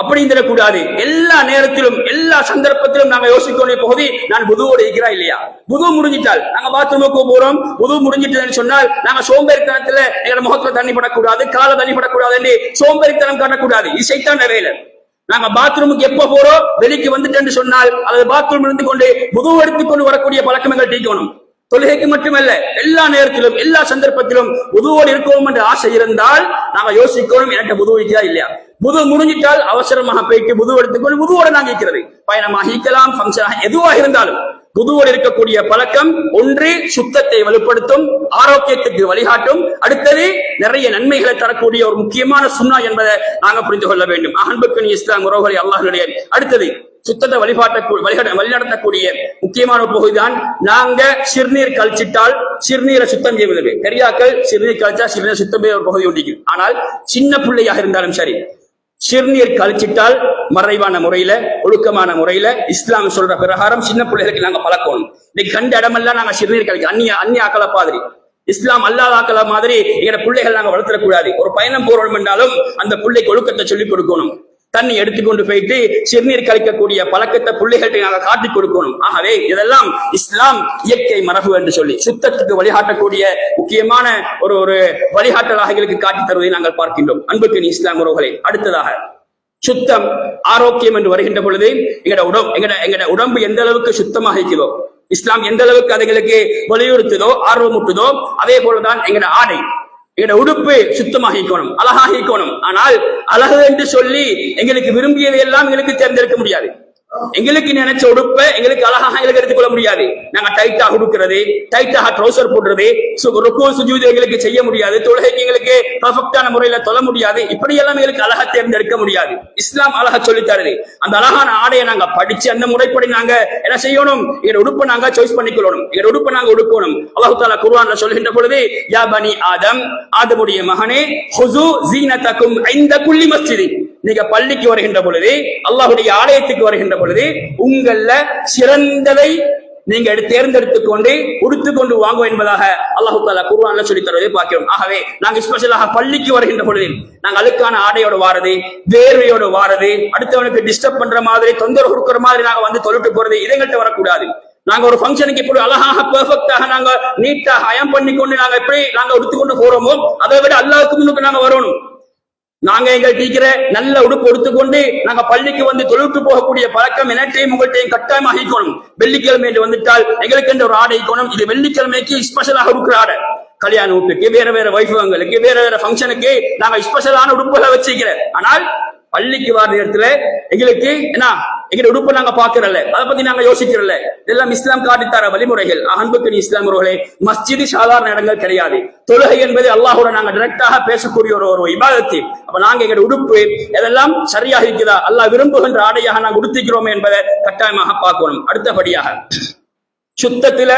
அப்படி தரக்கூடாது. எல்லா நேரத்திலும் எல்லா சந்தர்ப்பத்திலும் நாங்க யோசிக்கணும், பகுதி நான் புதுவோடு இருக்கிறா இல்லையா. புது முடிஞ்சிட்டால் நாங்க பாத்ரூமுக்கு போறோம், புது முடிஞ்சிட்டதுன்னு சொன்னால் நாங்க சோம்பேறித்தனத்துல எங்களோட முகத்துல தண்ணி படக்கூடாது, கால தண்ணி படக்கூடாது என்று சோம்பேறித்தனம் காட்டக்கூடாது. இது சைத்தான வேலை. நாங்க பாத்ரூமுக்கு எப்ப போறோம், வெளிக்கு வந்துட்டேன்னு சொன்னால் அல்லது பாத்ரூம் இருந்து கொண்டு புது எடுத்துக்கொண்டு வரக்கூடிய பழக்கம் எங்கள் டீக்கணும். தொழுகைக்கு மட்டுமல்ல, எல்லா நேரத்திலும் எல்லா சந்தர்ப்பத்திலும் புதுவோடு இருக்கவும் என்ற ஆசை இருந்தால் நாங்க யோசிக்கணும், என்கிட்ட புது வைக்கிறா இல்லையா. புது முடிஞ்சிட்டால் அவசரமாக போயிட்டு புது எடுத்துக்கொண்டு புதுவோட நாங்க இருக்கிறது பயணமாக இருக்கலாம், ஃபங்க்ஷனாக எதுவாக இருந்தாலும் புதுவோடு இருக்கக்கூடிய பழக்கம் ஒன்று சுத்தத்தை வலுப்படுத்தும், ஆரோக்கியத்துக்கு வழிகாட்டும், அடுத்தது நிறைய நன்மைகளை தரக்கூடிய ஒரு முக்கியமான சுன்னா என்பதை நாங்க புரிந்து கொள்ள வேண்டும். அன்புக்கு இஸ்லாம் உறவுகளை அல்லாஹ்வுடைய அடுத்தது சுத்தத்தை வழிநடத்தக்கூடிய முக்கியமான பகுதிதான் நாங்க சிறுநீர் கழிச்சிட்டால் சிறுநீரை சுத்தம் செய்வது. பெரியாக்கள் சிறுநீர் கழிச்சா சிறுநீர் சுத்தம் ஒரு பகுதி உண்டு. ஆனால் சின்ன பிள்ளையாக இருந்தாலும் சரி, சிறுநீர் கழிச்சிட்டால் மறைவான முறையில ஒழுக்கமான முறையில இஸ்லாம் சொல்ற பிரகாரம் சின்ன பிள்ளைகளுக்கு நாங்க பழக்கணும். இன்னைக்கு கண்ட இடமெல்லாம் நாங்க சிறுநீர் கழிக்க அந்நிய ஆக்கள மாதிரி, இஸ்லாம் அல்லாத ஆக்கள மாதிரி எங்க பிள்ளைகள் நாங்க வளர்த்தக்கூடாது. ஒரு பயணம் போறோம் என்றாலும் அந்த பிள்ளைக்கு ஒழுக்கத்தை சொல்லிக் கொடுக்கணும். தண்ணி எடுத்துக்கொண்டு போயிட்டு சிறுநீர் கழிக்கக்கூடிய பழக்கத்தை பிள்ளைகள்கிட்ட நாங்க காட்டி கொடுக்கணும். ஆகவே இதெல்லாம் இஸ்லாம் இயற்கை மரபு என்று சொல்லி சுத்தத்துக்கு வழிகாட்டக்கூடிய முக்கியமான ஒரு வழிகாட்டலாக எங்களுக்கு காட்டி தருவதை நாங்கள் பார்க்கின்றோம். அன்புக்கு இஸ்லாம் உறவுகளே, அடுத்ததாக சுத்தம் ஆரோக்கியம் என்று வருகின்ற பொழுது எங்கட உடம்பு எந்த அளவுக்கு சுத்தமாக இருக்கிறதோ, இஸ்லாம் எந்த அளவுக்கு அதுகளுக்கு வலியுறுத்துதோ ஆர்வமுட்டுதோ, அதே போலதான் எங்கட ஆடை எங்களோட உடுப்பு சுத்தமாக இருக்கணும், அழகாக இருக்கணும். ஆனால் அழகு என்று சொல்லி எங்களுக்கு விரும்பியவை எல்லாம் எங்களுக்கு தேர்ந்தெடுக்க முடியாது. எங்களுக்கு நினைச்ச உடுப்பை எங்களுக்கு அழகாக எடுத்துக்கொள்ள முடியாது. நாங்க டைட்டாக உடுக்கிறது, டைட்டாக ட்ரௌசர் போடுறது, சுஜூது எங்களுக்கு செய்ய முடியாது, தொழுகைக்கு எங்களுக்கு பர்ஃபெக்டான முறையில தொழ முடியாது. இப்படி எல்லாம் எங்களுக்கு அழகா தேர்ந்தெடுக்க முடியாது. இஸ்லாம் அழகா சொல்லி தருது. அந்த அழகான ஆடையை நாங்க படிச்சு அந்த முறைப்படி நாங்க என்ன செய்யணும், எங்க உடுப்பை நாங்க சாய்ஸ் பண்ணிக்கொள்ளணும், எங்க உடுப்பை நாங்க உடுக்கணும். அல்லாஹ் தஆலா குர்ஆன்ல சொல்கின்ற பொழுது, யா பனி ஆதம், ஆதமுடைய மகனே, ஹுஸு ஸீனதகும் இன்த குல்லி மஸ்ஜித், நீங்க பள்ளிக்கு வருகின்ற பொழுது, அல்லாஹ்வுடைய ஆலயத்துக்கு வருகின்ற பொழுது உங்கள சிறந்ததை நீங்க தேர்ந்தெடுத்துக் கொண்டு உடுத்துக்கொண்டு வாங்குவோம் என்பதாக அல்லாஹ் தஆலா குர்ஆன்ல சொல்லி தருவதை பார்க்கிறோம். ஆகவே நாங்க ஸ்பெஷலாக பள்ளிக்கு வருகின்ற பொழுது நாங்க அழுக்கான ஆடையோட வாரது, வேர்வையோட வாரது, அடுத்தவனுக்கு டிஸ்டர்ப் பண்ற மாதிரி தொந்தரவு கொடுக்கிற மாதிரி நாங்க வந்து தொழுட்டு போறது, இதங்கிட்ட வரக்கூடாது. நாங்க ஒரு ஃபங்க்ஷனுக்கு இப்படி அழகாக பெர்ஃபெக்டாக நாங்க நீட்டாக அயம் பண்ணிக்கொண்டு நாங்க எப்படி நாங்க உடுத்துக்கொண்டு போறோமோ அதை விட அல்லாஹ்வுக்கு முன்னுக்கு நாங்க வரணும். நாங்க எங்கள் டீக்கிற நல்ல உடுப்பு எடுத்துக்கொண்டு நாங்க பள்ளிக்கு வந்து தொழுட்டு போகக்கூடிய பழக்கம் எனட்டையும் உங்கள்கிட்டையும் கட்டாயமாக இருக்கணும். வெள்ளிக்கிழமை என்று வந்துட்டால் எங்களுக்கு என்ற ஒரு ஆடை இருக்கணும். இது வெள்ளிக்கிழமைக்கு ஸ்பெஷலாக இருக்கிற ஆடை. கல்யாண உடுப்புக்கு, வேற வைபவங்களுக்கு, வேற ஃபங்க்ஷனுக்கு நாங்க ஸ்பெஷலான உடுப்புகளை வச்சிருக்கிறேன். ஆனால் பள்ளிக்கு வர நேரத்துல எங்களுக்கு என்ன எங்க உடுப்பை நாங்க பாக்குறல, அதை பத்தி நாங்க யோசிக்கிறல. இதெல்லாம் இஸ்லாம் காட்டித்தர வழிமுறைகள். அன்புக்கு இஸ்லாம் உறவுகளே, மஸ்ஜிது சாதாரண இடங்கள் கிடையாது. தொழுகை என்பது அல்லாஹ்வோட நாங்க டைரக்டாக பேசக்கூடிய ஒரு இபாதத்து. அப்ப நாங்க எங்க உடுப்பு இதெல்லாம் சரியாக இருக்குதா, அல்லாஹ் விரும்புகின்ற ஆடையாக நாங்க உடுத்திக்கிறோமே என்பதை கட்டாயமாக பார்க்கணும். அடுத்தபடியாக சுத்தத்துல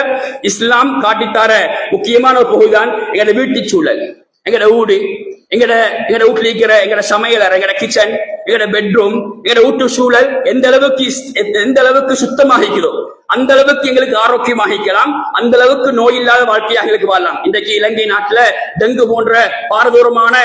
இஸ்லாம் காட்டித்தர முக்கியமான ஒரு பகுதிதான் எங்க வீட்டு சூழல். எங்கட வீடு, எங்கட வீட்டுல இருக்கிற எங்கட சமையலறை, எங்கட கிச்சன், எங்கட பெட்ரூம், எங்கட வீட்டு சூழல் எந்த அளவுக்கு சுத்தமாக இருக்கிறதோ அந்த அளவுக்கு எங்களுக்கு ஆரோக்கியமாக இருக்கலாம், அந்த அளவுக்கு நோய் இல்லாத வாழ்க்கையாக எங்களுக்கு வாழலாம். இன்றைக்கு இலங்கை நாட்டுல டெங்கு போன்ற பாரதூரமான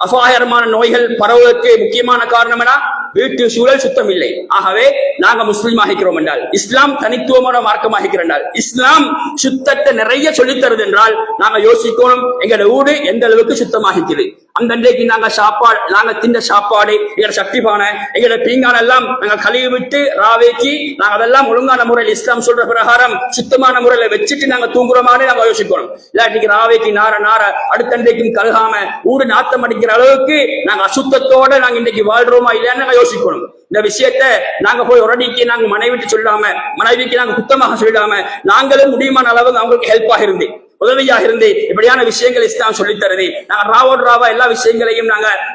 அபாயகரமான நோய்கள் பரவுவதற்கு முக்கியமான காரணம் என வீட்டு சூழல் சுத்தம் இல்லை. ஆகவே நாங்க முஸ்லீமாக இருக்கிறோம் என்றால், இஸ்லாம் தனித்துவமான மார்க்கமாக இருக்கிறால், இஸ்லாம் சுத்தத்தை நிறைய சொல்லித் தருது என்றால் நாங்க யோசிக்கணும் எங்களோட வீடு எந்த அளவுக்கு சுத்தமாக இருக்குது. அந்த அன்றைக்கு நாங்க தின்ன சாப்பாடு, எங்களோட சக்திபான, எங்களோட பீங்கான எல்லாம் நாங்க கழுவி விட்டு ராவேக்கி நாங்க அதெல்லாம் ஒழுங்கான முறையில் இஸ்லாம் சொல்ற பிரகாரம் சுத்தமான முறையில வச்சுட்டு நாங்க தூங்குறோமான்னு நாங்க யோசிக்கணும். இல்லாட்டிக்கு ராவேக்கி நார அடுத்தன்றைக்கும் கழுகாம ஊடு நாத்தம் அடிக்கிற அளவுக்கு நாங்க அசுத்தத்தோட நாங்க இன்னைக்கு வாழ்றோமா இல்லையான்னு நாங்க யோசிக்கணும். இந்த விஷயத்த நாங்க போய் உடனடிக்கு நாங்க மனைவிட்டு சொல்லாம, மனைவிக்கு நாங்க குத்தமாக சொல்லாம, நாங்களும் முடியுமான அளவுக்கு அவங்களுக்கு ஹெல்ப்பாக இருந்து உதவியாக இருந்து இப்படியான விஷயங்கள் இஸ்லாம் சொல்லித் தருது. நாங்க ராவா எல்லா விஷயங்களையும்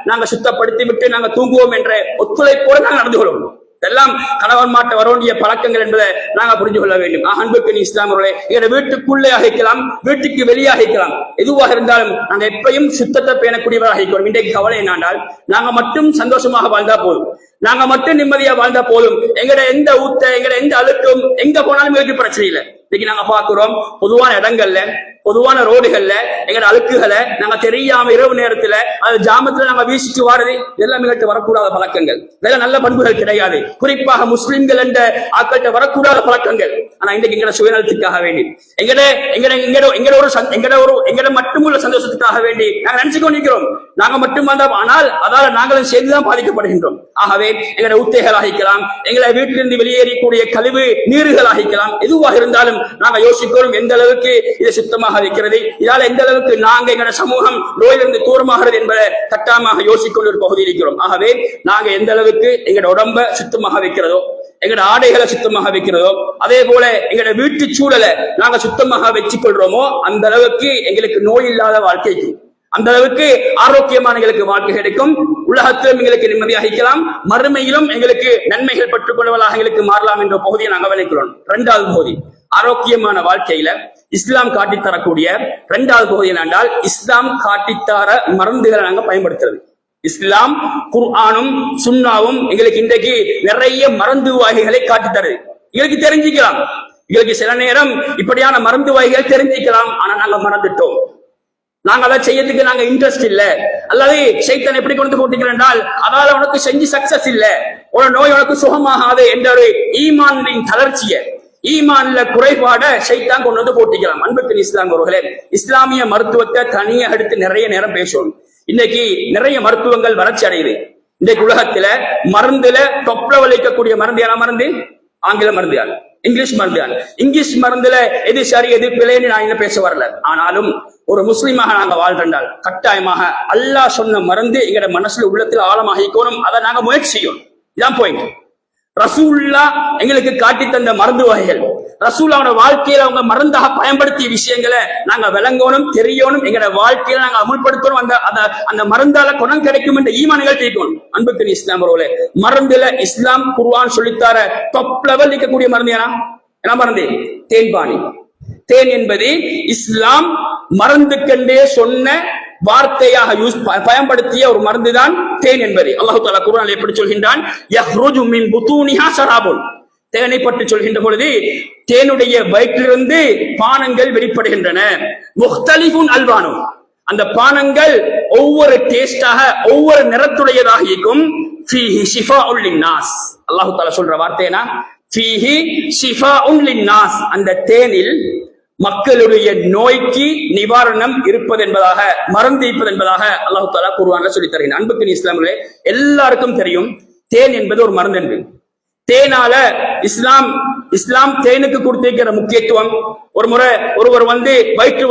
நாங்க சுத்தப்படுத்தி விட்டு நாங்க தூங்குவோம் என்ற ஒத்துழைப்போடு நாங்க நடந்து கொள்ளணும். இதெல்லாம் கணவன் மாட்ட வர வேண்டிய பழக்கங்கள் என்பதை நாங்க புரிஞ்சு கொள்ள வேண்டும். அன்புக்கு இஸ்லாம் அவர்களே, எங்க வீட்டுக்குள்ளே அழைக்கலாம், வீட்டுக்கு வெளியே அழைக்கலாம், எதுவாக இருந்தாலும் நாங்க எப்பயும் சுத்தத்தை பேணக்கூடியவராக இருக்கிறோம். இன்றைக்கு கவலை என்னென்றால், நாங்க மட்டும் சந்தோஷமாக வாழ்ந்தா போதும், நாங்க மட்டும் நிம்மதியா வாழ்ந்தா போதும், எங்கட எந்த எங்கட எந்த அழுக்கும் எங்க போனாலும் எங்களுக்கு பிரச்சனை இல்லை. இன்னைக்கு நாங்க பாக்குறோம் பொதுவான இடங்கள்ல பொதுவான ரோடுகள்ல எங்கட அழுக்குகளை நாங்க தெரியாம இரவு நேரத்துல அது ஜாமத்துல நாங்க வீசிட்டு வாடுது இதெல்லாம் எங்கள்கிட்ட வரக்கூடாத பழக்கங்கள். இதெல்லாம் நல்ல பண்புகள் கிடையாது. குறிப்பாக முஸ்லிம்கள் என்ற ஆட்கள்கிட்ட வரக்கூடாத பழக்கங்கள். ஆனா இன்றைக்கு எங்கட சுயநலத்துக்காக வேண்டி எங்கட மட்டுமுள்ள சந்தோஷத்துக்காக வேண்டி நாங்க நினைச்சு கொண்டிருக்கிறோம். நாங்க மட்டும் வந்தோம், ஆனால் அதால நாங்களும் சேர்ந்துதான் பாதிக்கப்படுகின்றோம். ஆகவே எங்கட உத்தைகள் ஆகிக்கலாம், எங்களை வீட்டிலிருந்து வெளியேறக்கூடிய கழிவு நீர்கள் ஆகிக்கலாம், எதுவாக இருந்தாலும் நாங்க யோசிக்கிறோம் எந்த அளவுக்கு இதை சுத்தமாக வைக்கிறது, இதால எந்த அளவுக்கு நாங்க எங்களோட சமூகம் நோயிலிருந்து தூரமாகிறது என்பதை கட்டாயமாக யோசிக்கொண்டு ஒரு பகுதி இருக்கிறோம். ஆகவே நாங்க எந்த அளவுக்கு எங்களோட உடம்ப சுத்தமாக வைக்கிறதோ, எங்களோட ஆடைகளை சுத்தமாக வைக்கிறதோ, அதே போல எங்களோட வீட்டு சூழலை நாங்க சுத்தமாக வச்சுக் கொள்றோமோ அந்த அளவுக்கு எங்களுக்கு நோய் இல்லாத வாழ்க்கைக்கு, அந்த அளவுக்கு ஆரோக்கியமான எங்களுக்கு வாழ்க்கை கிடைக்கும். உலகத்திலும் எங்களுக்கு நிம்மதியாக இருக்கலாம், மறுமையிலும் எங்களுக்கு நன்மைகள் பெற்றுக் கொள்வதாக எங்களுக்கு மாறலாம் என்ற பகுதியை நாங்கள் விளைக்கிறோம். இரண்டாவது பகுதி ஆரோக்கியமான வாழ்க்கையில இஸ்லாம் காட்டித்தரக்கூடிய இரண்டாவது பகுதி என்னென்றால் இஸ்லாம் காட்டித்தர மருந்துகளை நாங்கள் பயன்படுத்துறது. இஸ்லாம் குர்ஆனும் சுன்னாவும் எங்களுக்கு இன்றைக்கு நிறைய மருந்து வகைகளை காட்டித்தருது. எங்களுக்கு தெரிஞ்சுக்கலாம், எங்களுக்கு சில நேரம் இப்படியான மருந்து வகைகள் தெரிஞ்சுக்கலாம், ஆனா நாங்க மறந்துட்டோம். நாங்க அதை செய்யறதுக்கு நாங்க இன்ட்ரெஸ்ட் இல்ல, அல்லது சைத்தான் எப்படி கொண்டு போட்டிக்கிறேன் என்றால் அதால உனக்கு செஞ்சு சக்சஸ் இல்ல, ஒரு நோய் உனக்கு சுகமாகாது என்ற ஒரு ஈமானின் தளர்ச்சிய, ஈமான்ல குறைபாட சைத்தான் கொண்டு வந்து போட்டிக்கலாம். அன்புக்கு இஸ்லாம் அவர்களே, இஸ்லாமிய மருத்துவத்தை தனியா எடுத்து நிறைய நேரம் பேசணும். இன்னைக்கு நிறைய மருத்துவங்கள் வளர்ச்சி அடையுது. இன்றைக்கு உலகத்துல மருந்துல தொப்ல வலிக்கக்கூடிய மருந்து என்ன மருந்து? ஆங்கில மருந்து யார்? இங்கிலீஷ் மருந்து யார்? இங்கிலீஷ் மருந்துல எது சரி எது பிழைன்னு நான் இன்னும் பேச வரல. ஆனாலும் ஒரு முஸ்லிமாக நாங்க வாழ்றால் கட்டாயமாக அல்லாஹ் சொன்ன மருந்து எங்கட மனசுல உள்ளத்துல ஆழமாக இருக்கணும். அதை நாங்க முயற்சி செய்யணும். இதான் பாயிண்ட். ரசூல்லா எங்களுக்கு காட்டி தந்த மருந்து வகைகள், ரசூல்லாவோட வாழ்க்கையில அவங்க மருந்தாக பயன்படுத்திய விஷயங்களை நாங்க விளங்கணும், தெரியணும், எங்களோட வாழ்க்கையில நாங்க அமுல்படுத்தணும். அந்த மருந்தால குணம் கிடைக்கும் என்ற ஈமான்கள் தீர்க்கணும். அன்புக்கு இஸ்லாம் அவர்களே, மருந்துல இஸ்லாம் குர்ஆன் சொல்லித்தார டாப் லெவல் இருக்கக்கூடிய மருந்து என்ன மருந்து? தேன்பானி. தேன் என்பது இஸ்லாம் மருந்துக்கென்றே சொன்ன வார்த்தையாக பயன்படுத்திய ஒரு மருந்து தான் தேன் என்பது. அல்லாஹ் தஆலா குர்ஆனில் எப்படி சொல்கின்றான்? யஹ்ருஜு மின் புதூனிஹா ஷராபுன். தேனை பற்றி சொல்கின்ற பொழுது தேனுடைய வயிற்றிலிருந்து பானங்கள் வெளிப்படுகின்றன. முக்தலிஃபுன் அல்வானு. அந்த பானங்கள் ஒவ்வொரு டேஸ்டாக ஒவ்வொரு நிறத்துடையதாக இருக்கும். ஃபீஹி ஷிஃபாஉல் லின்னாஸ். அல்லாஹ் தஆலா சொல்ற வார்த்தை என்ன? ஃபீஹி ஷிஃபாஉல் லின்னாஸ். அந்த தேனில் மக்களுடைய நோய்க்கு நிவாரணம் இருப்பது என்பதாக, மருந்து இருப்பது என்பதாக அல்லாஹ் தஆலா குர்ஆன்ல சொல்லித் தருகிறார். அன்புக்கு இஸ்லாமிலே எல்லாருக்கும் தெரியும் தேன் என்பது ஒரு மருந்து என்று. தேனால இஸ்லாம் தேனுக்கு கொடுத்திருக்கிற முக்கியத்துவம். ஒரு முறை ஒருவர் வயிற்று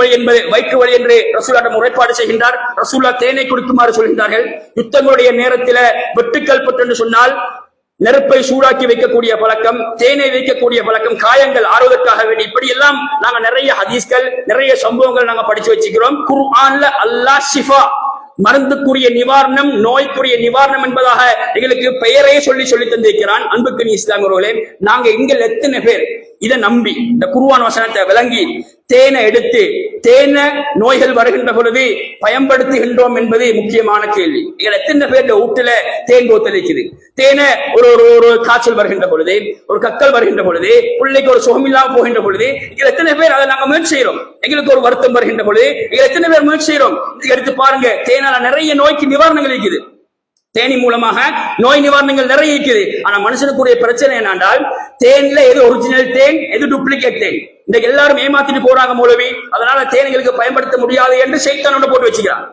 வலி என்று ரசூலுல்லாஹ் முறைப்பாடு செய்கின்றார். ரசூலுல்லாஹ் தேனை கொடுக்குமாறு சொல்கின்றார்கள். யுத்தங்களுடைய நேரத்தில வெட்டுக்கல் பட்டு என்று சொன்னால் நெருப்பை சூடாக்கி வைக்கக்கூடிய பழக்கம், தேனை வைக்கக்கூடிய பழக்கம், காயங்கள் ஆறுவதற்காக வேண்டி, இப்படி எல்லாம் நாங்க நிறைய ஹதீஸ்கள் நிறைய சம்பவங்கள் நாங்க படிச்சு வச்சுக்கிறோம். குர்ஆன்ல அல்லாஹ் ஷிஃபா மருந்துக்குரிய நிவாரணம், நோய்க்குரிய நிவாரணம் என்பதாக எங்களுக்கு பெயரே சொல்லி தந்திருக்கிறான். அன்புக்கு இஸ்லாமியர்களே, நாங்க எங்கள் எத்தனை பேர் இதை நம்பி இந்த குர்ஆன் வசனத்தை விளங்கி தேனை எடுத்து தேனை நோய்கள் வருகின்ற பொழுது பயன்படுத்துகின்றோம் என்பது முக்கியமான கேள்வி. எங்கள் எத்தனை பேர் வீட்டுல தேன் கோத்தளிக்குது? தேனை ஒரு காய்ச்சல் வருகின்ற பொழுது, ஒரு கக்கல் வருகின்ற பொழுது, பிள்ளைக்கு ஒரு சுகம் இல்லாம போகின்ற பொழுது எங்கள் எத்தனை பேர் அதை நாங்க முயற்சி செய்யறோம்? எங்களுக்கு ஒரு வருத்தம் வருகின்ற பொழுது எங்கள் எத்தனை பேர் முயற்சி செய்யறோம்? எடுத்து பாருங்க, தேனால நிறைய நோய்க்கு நிவாரணங்கள் இருக்குது. தேனி மூலமாக நோய் நிவாரணங்கள் நிறைய இருக்குது. ஆனா மனுஷனுக்குரிய பிரச்சனை என்னென்றால் தேன்ல எது ஒரிஜினல் தேன், எது டூப்ளிகேட் தேன். இன்னைக்கு எல்லாரும் ஏமாத்திட்டு போறாங்க மௌலவி, அதனால தேனிகளுக்கு பயன்படுத்த முடியாது என்று சைத்தானோட போட்டு வச்சுக்கிறான்.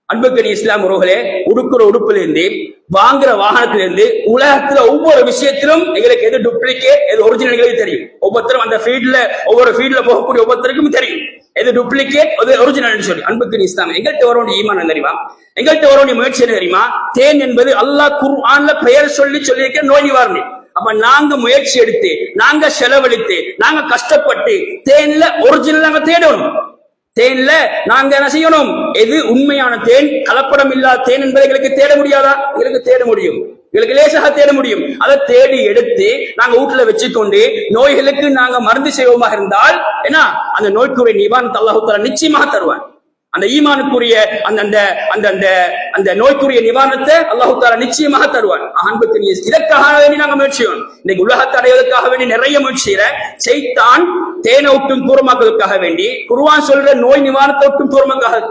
அன்புக்கு இஸ்லாம் உறவுகளே, உடுக்குற உடுப்பிலிருந்து வாங்குற வாகனத்திலிருந்து உலகத்துல ஒவ்வொரு விஷயத்திலும் எங்களுக்கு எது டூப்ளிகேட் எது ஒரிஜினல் தெரியும். ஒவ்வொருத்தரும் அந்த ஒவ்வொரு ஃபீல்ட்ல போகக்கூடிய ஒவ்வொருத்தருக்கும் தெரியும் எது டூப்ளிகேட் எது ஒரிஜினல் சொல்லி. அன்புக்கு இஸ்லாம் எங்கள்கிட்ட வர வேண்டிய ஈமான் தெரியுமா? எங்கள்கிட்ட வர வேண்டிய முயற்சி என்ன தெரியுமா? தேன் என்பது அல்லாஹ் குர்ஆன்ல பெயர் சொல்லியிருக்க நோய் நிவாரணி. அப்ப நாங்க முயற்சி எடுத்து, நாங்க செலவழித்து, நாங்க கஷ்டப்பட்டு தேன்ல ஒரிஜினல் நாங்க தேடணும். தேன்ல நாங்க என்ன செய்யணும்? எது உண்மையான தேன், கலப்படம் இல்லாத தேன் என்பதை எங்களுக்கு தேட முடியாதா? எங்களுக்கு தேட முடியும், எங்களுக்கு லேசாக தேட முடியும். அதை தேடி எடுத்து நாங்க வீட்டுல வச்சுக்கொண்டு நோய்களுக்கு நாங்க மருந்து செய்வோமாக இருந்தால் என்ன அந்த நோய்க்குரிய நிவாரணத்தை அல்லாஹ் தஆலா நிச்சயமாக தருவான். அந்த ஈமானுக்குரிய அந்த அந்த அந்த அந்த அந்த நோய்க்குரிய நிவாரணத்தை அல்லாஹ் தஆலா நிச்சயமாக தருவான். அன்புக்கு இதற்காக வேண்டி நாங்க முயற்சி செய்வோம். இன்னைக்கு உலகத்தை அடைவதற்காக வேண்டி நிறைய முயற்சி செய்யற சைத்தான் தேனை விட்டும் தூரமாக்குவதற்காக வேண்டி, குர்ஆன் சொல்ற நோய் நிவாரணத்தை விட்டும்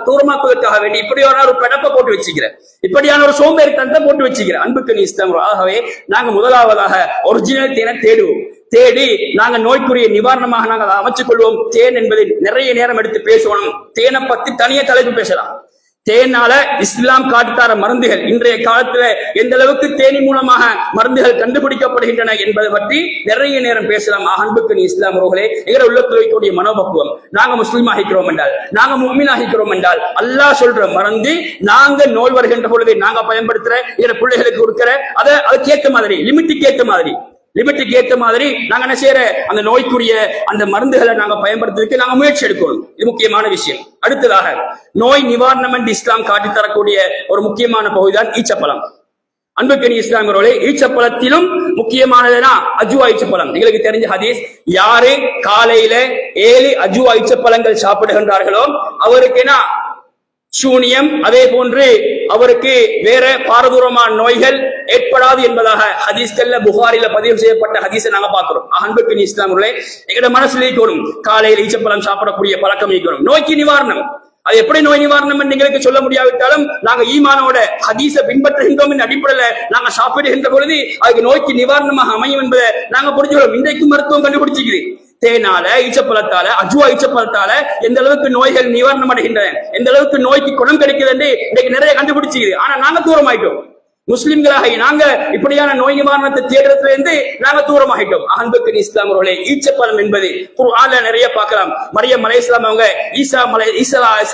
தூரமாக்குவதற்காக வேண்டி இப்படியான ஒரு பிணப்பை போட்டு வச்சுக்கிற, இப்படியான ஒரு சோம்பேறித்தனத்தை போட்டு வச்சுக்கிற. அன்புக்கு இஸ்லாம். ஆகவே நாங்க முதலாவதாக ஒரிஜினல் தேனை தேடி நாங்க நோய்க்குரிய நிவாரணமாக நாங்கள் அமைச்சுக் கொள்வோம். தேன் என்பதை நிறைய நேரம் எடுத்து பேசணும். தேனை பத்தி தனிய தலைப்பு பேசலாம். தேனால இஸ்லாம் காட்டுத்தார மருந்துகள் இன்றைய காலத்துல எந்த அளவுக்கு தேனி மூலமாக மருந்துகள் கண்டுபிடிக்கப்படுகின்றன என்பதை பற்றி நிறைய நேரம் பேசலாம். அன்புக்கு இஸ்லாம் அவர்களே, எங்களை உள்ளத்தில் வைக்கக்கூடிய மனோபக்குவம், நாங்க முஸ்லீம் ஆகிக்கிறோம் என்றால், நாங்க முஃமின் ஆகிக்கிறோம் என்றால், அல்லாஹ் சொல்ற மருந்து நாங்க நோய் வருகின்ற பொழுது நாங்க பயன்படுத்துற எங்க பிள்ளைகளுக்கு கொடுக்கிற அதுக்கு ஏற்ற மாதிரி லிமிட்டுக்கு ஏற்ற மாதிரி நாங்க என்ன செய்யற அந்த நோய்க்குரிய அந்த மருந்துகளை நாங்க பயன்படுத்துறதுக்கு நாங்க முயற்சி எடுக்கணும். இது முக்கியமான விஷயம். அடுத்ததாக நோய் நிவாரணம் என்று இஸ்லாம் காட்டித்தரக்கூடிய ஒரு முக்கியமான பகுதிதான் ஈச்சப்பழம். அன்புக்கணி இஸ்லாமியர்களே, ஈச்சப்பழத்திலும் முக்கியமானதுனா அஜுவா ஈச்சப்பழம். எங்களுக்கு தெரிஞ்ச ஹதீஸ், யாரு காலையில 7 அஜுவா ஈச்சப்பழங்கள் சாப்பிடுகின்றார்களோ அவருக்கு சூனியம், அதே போன்று அவருக்கு வேற பாரதூரமான நோய்கள் ஏற்படாது என்பதாக ஹதீஸ்கள்ல புகாரில பதிவு செய்யப்பட்ட ஹதீஸை நாங்க பாக்குறோம். அன்புக்கு இஸ்லாமியர்களே, எங்களோட மனசுல இருக்கணும் காலையில் ஈச்சப்பழம் சாப்பிடக்கூடிய பழக்கம் இருக்கணும். நோய்க்கு நிவாரணம், அது எப்படி நோய் நிவாரணம் என்று எங்களுக்கு சொல்ல முடியாவிட்டாலும் நாங்க ஈமானோட ஹதீஸை பின்பற்றுகின்றோம் என்ற அடிப்படையில நாங்க சாப்பிடுகின்ற பொழுது அதுக்கு நோய்க்கு நிவாரணமாக அமையும் என்பதை நாங்க புரிஞ்சுக்கிறோம். இன்றைக்கு மருத்துவம் கண்டுபிடிச்சிக்குது. தேனால, ஈச்சப்பழத்தால, அஜுவா ஈச்சப்பழத்தால எந்த அளவுக்கு நோய்கள் நிவாரணம் அடைகின்றன, எந்த அளவுக்கு நோய்க்கு குணம் கிடைக்குது என்று இன்னைக்கு நிறைய கண்டுபிடிச்சிக்குது. ஆனா நாங்க தூரமாயிட்டோம். முஸ்லிம்களாக நாங்க இப்படியான நோய் நிவாரணத்தை தேடுறதுல இருந்து நாங்க தூரமாகிட்டோம். அன்புக்கு இஸ்லாம் அவர்களே, ஈச்சப்பழம் என்பது குர்ஆன்ல நிறைய பார்க்கலாம். மரியம் அலைஹிஸ்ஸலாம் அவங்க ஈசா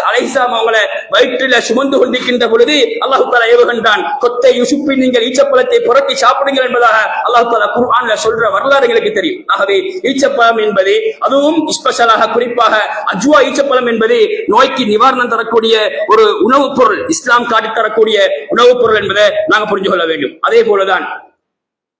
அலைஹிஸ்ஸலாம் அவங்களை வயிற்றில சுமந்து கொண்டிருக்கின்ற பொழுது அல்லாஹ் தஆலா ஏவுகின்றான், கொத்தை யூசுப்பி நீங்கள் ஈச்சப்பழத்தை புரட்டி சாப்பிடுங்கள் என்பதாக அல்லாஹ் தஆலா குர்ஆன்ல சொல்ற வரலாறு எங்களுக்கு தெரியும். ஆகவே ஈச்சப்பழம் என்பது, அதுவும் ஸ்பெஷலாக குறிப்பாக அஜ்வா ஈச்சப்பழம் என்பது நோய்க்கு நிவாரணம் தரக்கூடிய ஒரு உணவுப் பொருள், இஸ்லாம் காட்டி தரக்கூடிய உணவுப் பொருள் என்பதை புரிஞ்சு கொள்ள வேண்டும். அதே போலதான்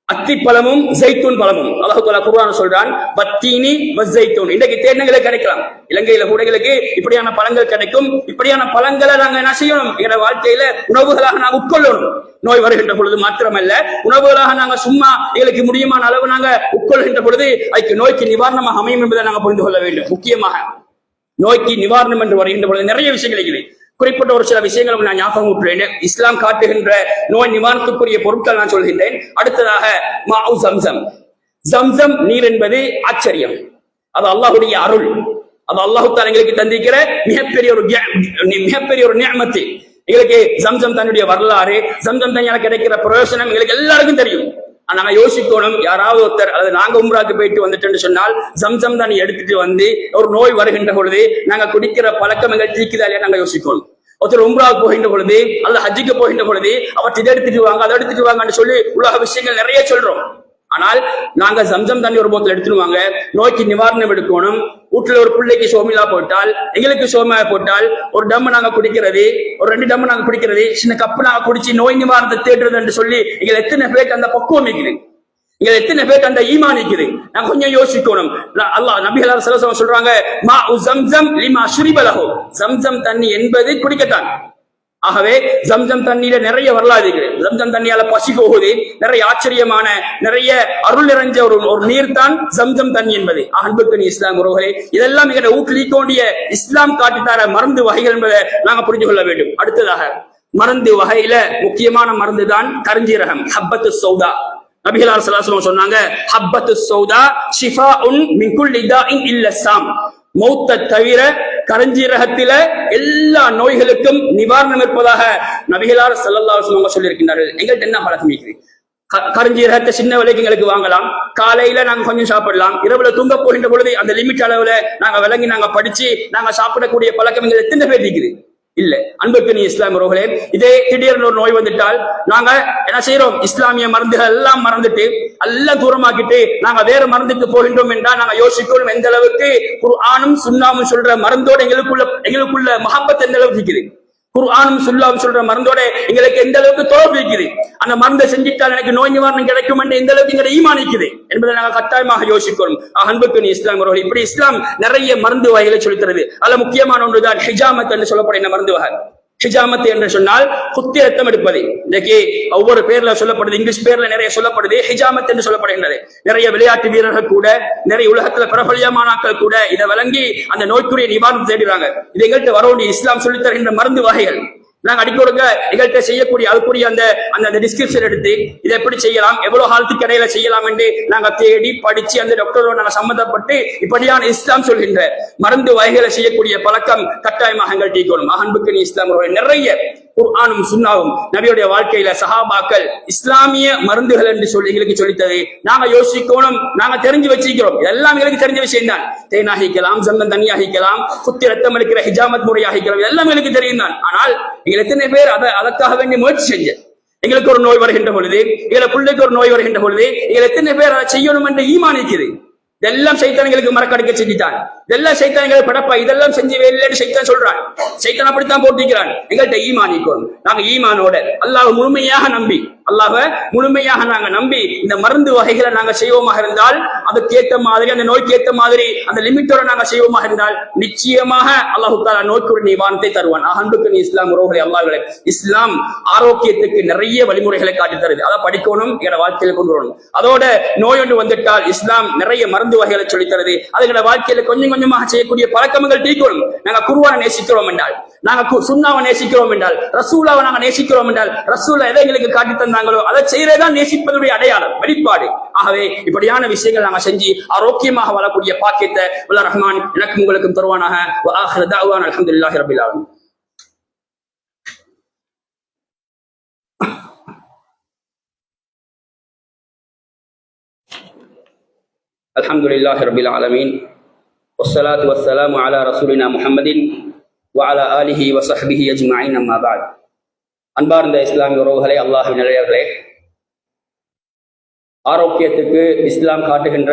அத்திப்பழமும் ஜைத்தூன் பழமும் அல்லாஹ் தஆலா குர்ஆன் சொல்றான், பத்தீனி வஸைத்தூன். இன்றைக்கு தேனங்களே கிடைக்கலாம், இலங்கையில கூடைகளுக்கு இப்படியான பழங்கள் கிடைக்கும். இப்படியான பழங்களை நாங்க என்ன செய்யணும், எங்க வாழ்க்கையில உணவுகளாக நாங்க உட்கொள்ளணும். நோய் வருகின்ற பொழுது மாத்திரமல்ல, உணவுகளாக நாங்க சும்மா எங்களுக்கு முடியுமான அளவு நாங்க உட்கொள்கின்ற பொழுது அதுக்கு நோய்க்கு நிவாரணமாக அமையும் என்பதை நாங்க புரிந்து கொள்ள வேண்டும். முக்கியமாக நோய்க்கு நிவாரணம் என்று வருகின்ற பொழுது நிறைய விஷயங்கள் இருக்குது. குறிப்பிட்ட ஒரு சில விஷயங்கள் நான் ஞாபகம் விட்டுறேன். இஸ்லாம் காட்டுகின்ற நோய் நிவாரணத்துக்குரிய பொருட்கள் நான் சொல்கின்றேன். அடுத்ததாக மாஉ ஜம்சம். ஜம்சம் நீர் என்பது ஆச்சரியம், அது அல்லாஹ்வுடைய அருள், அது அல்லாஹ் தஆலா எங்களுக்கு தந்திருக்கிற மிகப்பெரிய ஒரு நிஅமத். எங்களுக்கு ஜம்சம் தன்னுடைய வரலாறு, ஜம்சம் தண்ணியால கிடைக்கிற பிரயோஜனம் எங்களுக்கு எல்லாருக்கும் தெரியும். நாங்க யோசிக்கணும், யாராவது ஒருத்தர் அல்லது நாங்க உம்ராக்கு போயிட்டு வந்துட்டு சொன்னால் ஜம்சம் தண்ணி எடுத்துட்டு வந்து ஒரு நோய் வருகின்ற பொழுது நாங்க குடிக்கிற பழக்கம் எங்கள் தீக்குதா இல்லையா நாங்க யோசிக்கணும். ஒருத்தர் உம்ராவுக்கு போகின்ற பொழுது அல்லது ஹஜ்ஜுக்கு போகின்ற பொழுது அவர் இதை எடுத்துட்டு வாங்க அதை எடுத்துட்டு வாங்கன்னு சொல்லி உலக விஷயங்கள் நிறைய சொல்றோம். ஆனால் நாங்க ஜம்சம் தண்ணி ஒரு போத்துல எடுத்துடுவாங்க, நோய்க்கு நிவாரணம் எடுக்கணும். வீட்டுல ஒரு பிள்ளைக்கு சோமிலா போட்டால், எங்களுக்கு சோமியா போட்டால் ஒரு டம் நாங்க குடிக்கிறது, ஒரு 2 டம் நாங்க குடிக்கிறது, சின்ன கப்பு நாங்க குடிச்சு நோய் நிவாரணத்தை தேடுறது என்று சொல்லி எங்களை எத்தனை பேருக்கு அந்த பக்குவம் இருக்குது, எங்களை எத்தனை பேருக்கு அந்த ஈமான் இருக்குது. நாங்க கொஞ்சம் யோசிக்கணும். அல்லாஹ் நபிகள் ஸல்லல்லாஹு அலைஹி வஸல்லம் சொல்றாங்க, மாஉ ஜம்சம் லிமா ஷுரிப லஹு. ஜம்சம் தண்ணி என்பது குடிக்கத்தான். ஆகவே ஜம்சம் தண்ணியில நிறைய வரலாறு இருக்குது. ஜம்சம் தண்ணியால பசி போகுது, நிறைய ஆச்சரியமான நிறைய அருள் நிறைஞ்ச ஒரு நீர் தான் ஜம்சம் தண்ணி என்பது. அன்புக்கு இஸ்லாம் உறவுகளே, இதெல்லாம் எங்களை ஊக்குவிக்கக்கூடிய இஸ்லாம் காட்டித்தார மருந்து வகைகள் என்பதை நாங்க புரிந்து கொள்ள வேண்டும். அடுத்ததாக மருந்து வகையில முக்கியமான மருந்து தான் கருஞ்சீரகம், ஹப்பத்து சௌதா. நபிகள் ஸல்லல்லாஹு அலைஹி வஸல்லம் சொன்னாங்க, ஹப்பத்து சௌதா ஷிஃபாஉன் மின் குல்லி தாஇன் இல்ல ஸாம். மௌத்தை தவிர கருஞ்சீரகத்தில எல்லா நோய்களுக்கும் நிவாரணம் இருப்பதாக நபிகளார் ஸல்லல்லாஹு அலைஹி வஸல்லம் சொல்லியிருக்கின்றார்கள். எங்கள்கிட்ட என்ன பழக்கம் இருக்குது? கருஞ்சீரகத்தை சின்ன விலைக்கு எங்களுக்கு வாங்கலாம், காலையில நாங்க கொஞ்சம் சாப்பிடலாம், இரவுல தூங்க போகின்ற பொழுது அந்த லிமிட் அளவுல நாங்க விளங்கி நாங்க படிச்சு நாங்க சாப்பிடக்கூடிய பழக்கம் எங்களுக்கு எத்தனை பேர் இருக்குது? இல்ல. அன்புக்கு இஸ்லாம் உறவுகளே, இதே திடீர்னு ஒரு நோய் வந்துட்டால் நாங்க என்ன செய்யறோம், இஸ்லாமிய மருந்துகள் எல்லாம் மறந்துட்டு எல்லாம் தூரமாக்கிட்டு நாங்க வேற மருந்துக்கு போகின்றோம் என்றால் நாங்க யோசிக்கிறோம் எந்த அளவுக்கு குர்ஆனும் சுன்னாவும் சொல்ற மருந்தோட எங்களுக்குள்ள மஹப்பத் எந்த அளவுக்கு இருக்குது. குர்ஆனும் சுல்லாவும் சொல்ற மருந்தோட எங்களுக்கு எந்த அளவுக்கு தொடர்பு இருக்குது, அந்த மருந்தை செஞ்சிட்டால் எனக்கு நோய் நிவாரணம் கிடைக்கும் என்று எந்த அளவுக்கு எங்களை ஈமானிக்குது என்பதை நாங்கள் கட்டாயமாக யோசிக்கணும். அன்புக்கு இஸ்லாம் அவர்கள் இப்படி இஸ்லாம் நிறைய மருந்து வகைகளை சொல்லித்தருது. அதுல முக்கியமான ஒன்றுதான் ஹிஜாமத் என்று சொல்லப்படுகிற மருந்து வகை. ஹிஜாமத் என்று சொன்னால் குத்தி ரத்தம் எடுப்பது. இன்னைக்கு ஒவ்வொரு பேர்ல சொல்லப்படுது, இங்கிலீஷ் பேர்ல நிறைய சொல்லப்படுது. ஹிஜாமத் என்று சொல்லப்படுகின்றது. நிறைய விளையாட்டு வீரர்கள் கூட, நிறைய உலகத்துல பிரபலியமானாக்கள் கூட இதை வழங்கி அந்த நோய்க்குரிய நிவாரணம் தேடுறாங்க. இது எங்கள்கிட்ட வர வேண்டிய இஸ்லாம் சொல்லித் தருகின்ற மருந்து வகைகள். நாங்க அடிக்கொடுக்க எங்கள்கிட்ட செய்யக்கூடிய அதுக்குரிய அந்த டிஸ்கிரிப்ஷன் எடுத்து இதை எப்படி செய்யலாம், எவ்வளவு காலத்துக்கு இடையில செய்யலாம் என்று நாங்க தேடி படிச்சு அந்த டாக்டரோட நாங்க சம்பந்தப்பட்டு இப்படியான இஸ்லாம் சொல்கின்ற மருந்து வகைகளை செய்யக்கூடிய பழக்கம் கட்டாயமாக எங்கள் டீக்கணும். அன்புக்கு இஸ்லாம் நிறைய குர்ஆனும் சுன்னாவும் நபியுடைய வாழ்க்கையில சஹாபாக்கள் இஸ்லாமிய மருந்துகள் என்று சொல்லி எங்களுக்கு சொல்லித்தது. நாங்க யோசிக்கணும், நாங்க தெரிஞ்சு வச்சிருக்கிறோம், இதெல்லாம் எங்களுக்கு தெரிஞ்ச விஷயம் தான். தேனாகிக்கலாம், ஜம்தம் தனியாகிக்கலாம், குத்தி ரத்தம் எடுக்கிற ஹிஜாமத் முறையாகிக்கலாம், இதெல்லாம் எங்களுக்கு தெரியும் தான். ஆனால் எங்களை எத்தனை பேர் அதற்காக வேண்டிய முயற்சி செஞ்ச, எங்களுக்கு ஒரு நோய் வருகின்ற பொழுது, எங்களை பிள்ளைக்கு ஒரு நோய் வருகின்ற பொழுது எங்களை எத்தனை பேர் அதை செய்யணும் என்று ஈமானிக்குது. இதெல்லாம் சைத்தான்களுக்கு மறக்கடிக்க செஞ்சுட்டான், இதெல்லாம் சைத்தான்களை படப்பா, இதெல்லாம் செஞ்சு வேலைன்னு சைத்தான் சொல்றான். சைத்தான் அப்படித்தான் போட்டிக்கிறான். எங்கள்கிட்ட ஈமான் இருக்கணும். நாங்க ஈமானோட அல்லாஹ் முழுமையாக நம்பி, அல்லாஹ் முழுமையாக நாங்க நம்பி இந்த மருந்து வகைகளை நாங்க செய்வோமாக இருந்தால், அதுக்கு ஏற்ற மாதிரி, அந்த நோய்க்கு ஏற்ற மாதிரி அந்த லிமிட்டோட நாங்க செய்வோமாக இருந்தால் நிச்சயமாக அல்லாஹ் தஆலா நோய்க்குரிய நிவாரணத்தை தருவான். அன்புக்கு இஸ்லாம் உறவுகளை அல்லாஹ்களே, இஸ்லாம் ஆரோக்கியத்துக்கு நிறைய வழிமுறைகளை காட்டி தருது. அதை படிக்கணும், எங்களோட வாழ்க்கையில கொண்டு வரணும். அதோட நோய் ஒன்று வந்துட்டால் இஸ்லாம் நிறைய மருந்து வகைகளை சொல்லித் தருது. அதுங்களோட வாழ்க்கையில கொஞ்சம் கொஞ்சமாக செய்யக்கூடிய பழக்கங்கள் தீக்கணும். நாங்க குர்ஆனை நேசிக்கிறோம் என்றால், நாங்க சுன்னாவை நேசிக்கிறோம் என்றால், ரசூலாவை நாங்க நேசிக்கிறோம் என்றால், ரசூலா எதை எங்களுக்கு காட்டி தந்தாங்களோ அதை செய்யறதான் நேசிப்பதுடைய அடையாளம், வெளிப்பாடு. ஆகவே இப்படியான விஷயங்கள் நாங்க செஞ்சு ஆரோக்கியமாக வாழக்கூடிய பாக்கியத்தை வல்ல ரஹ்மான் எனக்கும் உங்களுக்கும் தருவானாக. வ ஆகிரு தஅவானா அல்ஹம்துலில்லாஹி ரப்பில் ஆலமீன். அல்ஹம்துலில்லாஹி ரப்பில் ஆலமீன். வஸ்ஸலாத்து வஸ்ஸலாமு அலா ரசூலினா முஹம்மதின் வ அலா ஆலிஹி வ ஸஹ்பிஹி அஜ்மஈன். அம்மா பஅத். அன்பார்ந்த இஸ்லாமிய உறவுகளே, அல்லாஹ்வின் நல்லடியார்களே, ஆரோக்கியத்துக்கு இஸ்லாம் காட்டுகின்ற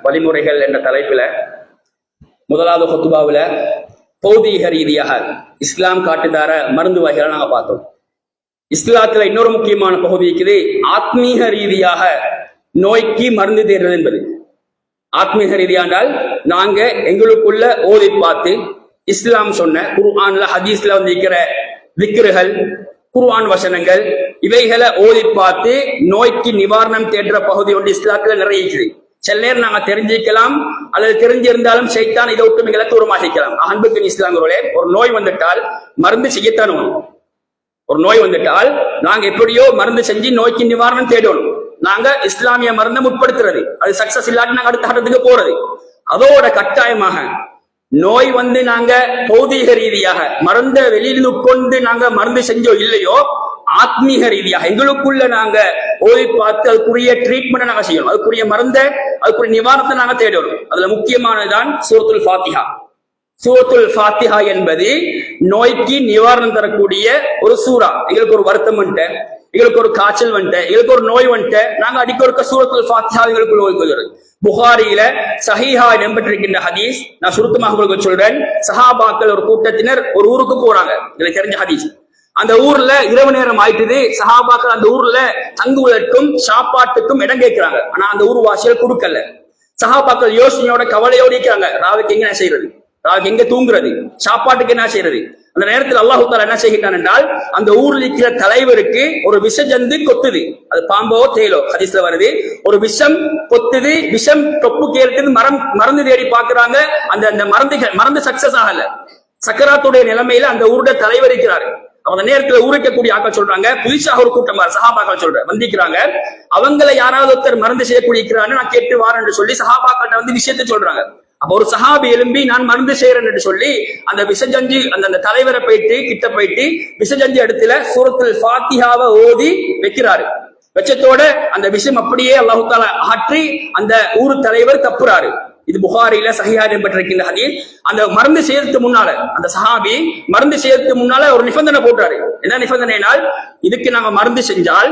வழிமுறைகள் என்ற தலைப்பில முதலாவது ஹுத்பாவில் பௌதீக ரீதியாக இஸ்லாம் காட்டுதார மருந்து வகைகளை நாங்க பார்த்தோம். இஸ்லாத்துல இன்னொரு முக்கியமான பகுதி இருக்குது, ஆத்மீக ரீதியாக நோய்க்கு மருந்து தேடுறது என்பது. ஆத்மீக ரீதியானால் நாங்க எங்களுக்குள்ள ஓதி பார்த்து இஸ்லாம் சொன்ன குர்ஆன்ல ஹதீஸ்ல இருக்கிற விக்ருகள், குர்ஆன் வசனங்கள், இவைகளை ஓதி பார்த்து நோய்க்கு நிவாரணம் தேடுற பகுதி ஒன்று இஸ்லாத்துல நிறைய இருக்குது. சில நேரம் நாங்க தெரிஞ்சிக்கலாம், அல்லது தெரிஞ்சிருந்தாலும் சைத்தான் இதை விட்டு எங்களை தூரமாகிக்கலாம். அன்புக்கு இஸ்லாம்களே, ஒரு நோய் வந்துட்டால் மருந்து செய்யத்தான் வேணும். ஒரு நோய் வந்துட்டால் நாங்க எப்படியோ மருந்து செஞ்சு நோய்க்கு நிவாரணம் தேடணும். நாங்க இஸ்லாமிய மருந்தை முற்படுத்துறது, அது சக்சஸ் இல்லாட்டி நாங்க அடுத்த கட்டத்துக்கு போறது. அதோட கட்டாயமாக நோய் வந்து நாங்க பௌதீக ரீதியாக மருந்த வெளியில் உட்கொண்டு நாங்க மருந்து செஞ்சோ இல்லையோ, ஆத்மீக ரீதியாக எங்களுக்குள்ள நாங்க ஓதி பார்த்து அதுக்குரிய ட்ரீட்மெண்ட் நாங்க செய்யணும், அதுக்குரிய மருந்தை, அதுக்குரிய நிவாரணத்தை நாங்க தேடணும். அதுல முக்கியமானதுதான் சூரத்துல் ஃபாத்திஹா. சூரத்துல் ஃபாத்திஹா என்பது நோய்க்கு நிவாரணம் தரக்கூடிய ஒரு சூரா. எங்களுக்கு ஒரு வருத்தம் வந்துட்ட, எங்களுக்கு ஒரு காய்ச்சல் வந்துட்ட, எங்களுக்கு ஒரு நோய் வந்துட்ட, நாங்க அடிக்கொருக்க சூரத்துல் ஃபாத்திஹா எங்களுக்குள்ள ஓய்வுகிறது. புகாரியில சஹீஹா இடம்பெற்றிருக்கின்ற ஹதீஸ் நான் சுருக்கமாக உங்களுக்கு சொல்றேன். சஹாபாக்கள் ஒரு கூட்டத்தினர் ஒரு ஊருக்கு போறாங்க, எனக்கு தெரிஞ்ச ஹதீஸ். அந்த ஊர்ல இரவு நேரம் ஆயிட்டுது. சஹாபாக்கள் அந்த ஊர்ல தங்குவதற்கும் சாப்பாட்டுக்கும் இடம் கேட்கிறாங்க. ஆனா அந்த ஊர் வாசிகள் கொடுக்கல. சஹாபாக்கள் யோசனையோட கவலையோட இருக்கிறாங்க, ராவுக்கு எங்க என்ன செய்யறது, ராவுக்கு எங்க தூங்குறது, சாப்பாட்டுக்கு என்ன செய்யறது. அந்த நேரத்தில் அல்லாஹ் தஆலா என்ன செய்கிறான் என்றால், அந்த ஊர்ல இருக்கிற தலைவருக்கு ஒரு விஷ ஜந்து கொத்துது. அது பாம்போ தேலோ ஹதீஸ்ல வருது. ஒரு விஷம் கொத்துது, விஷம் தொப்பு கேட்டு மருந்து தேடி பாக்குறாங்க. அந்த மருந்து சக்சஸ் ஆகல. சக்கராத்துடைய நிலைமையில அந்த ஊருடைய தலைவர் இருக்கிறாரு. அந்த நேரத்துல ஊரிக்கக்கூடிய ஆக்கள் சொல்றாங்க, புதுசாக ஒரு கூட்டம் சஹாபாக்கள் சொல்ற வந்திக்கிறாங்க, அவங்களை யாராவது ஒருத்தர் மருந்து செய்யக்கூடிய நான் கேட்டு வாரேன் என்று சொல்லி சஹாபாக்கிட்ட வந்து விஷயத்தை சொல்றாங்க. அப்ப ஒரு சஹாபி எழும்பி நான் மருந்து செய்யறேன் என்று சொல்லி அந்த விசஜஞ்சி அந்த தலைவரை போயிட்டு கிட்ட போயிட்டு விசஜஞ்சி இடத்துல சூரத்துல் ஃபாத்திஹாவை ஓதி வைக்கிறாரு. வெச்சத்தோட அந்த விஷயம் அப்படியே அல்லாஹ் தஆலா ஆற்றி அந்த ஊர் தலைவர் தப்புறாரு. இது புகாரில சஹீஹா இடம்பெற்றிருக்கின்ற ஹதீஸ். அந்த மருந்து செய்யறதுக்கு முன்னால அந்த சஹாபி மருந்து செய்யறதுக்கு முன்னால ஒரு நிபந்தனை போட்டாரு. என்ன நிபந்தனைனால், இதுக்கு நாங்க மருந்து செஞ்சால்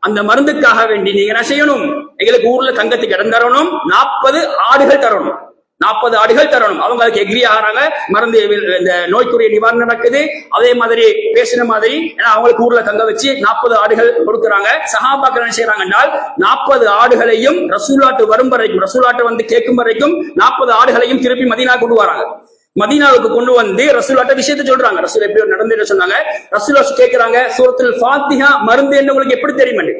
அந்த மருந்துக்காக வேண்டி நீங்க என்ன செய்யணும், எங்களுக்கு ஊர்ல தங்கத்துக்கு இடம் தரணும், 40 ஆடுகள் தரணும். 40 ஆடுகள் தரணும். அவங்க அதுக்கு எக்ரி ஆகிறாங்க. மருந்து இந்த நோய்க்குரிய நிவாரணம் நடக்குது. அதே மாதிரி பேசின மாதிரி ஏன்னா அவங்களுக்கு ஊர்ல தங்க வச்சு 40 ஆடுகள் கொடுக்குறாங்க. சஹாபாக்கள் என்ன செய்யறாங்கன்னா 40 ஆடுகளையும் ரசூலாட்டு வரும் வரைக்கும், ரசூலாட்டு வந்து கேட்கும் வரைக்கும் 40 ஆடுகளையும் திருப்பி மதீனா கொண்டு வராங்க. மதீனாவுக்கு கொண்டு வந்து ரசூலாட்ட விஷயத்தை சொல்றாங்க. ரசூல் எப்படி நடந்து சொன்னாங்க. ரசூலா கேட்கிறாங்க, சூரத்துல் ஃபாத்திஹா மருந்து என்ன உங்களுக்கு எப்படி தெரியும்?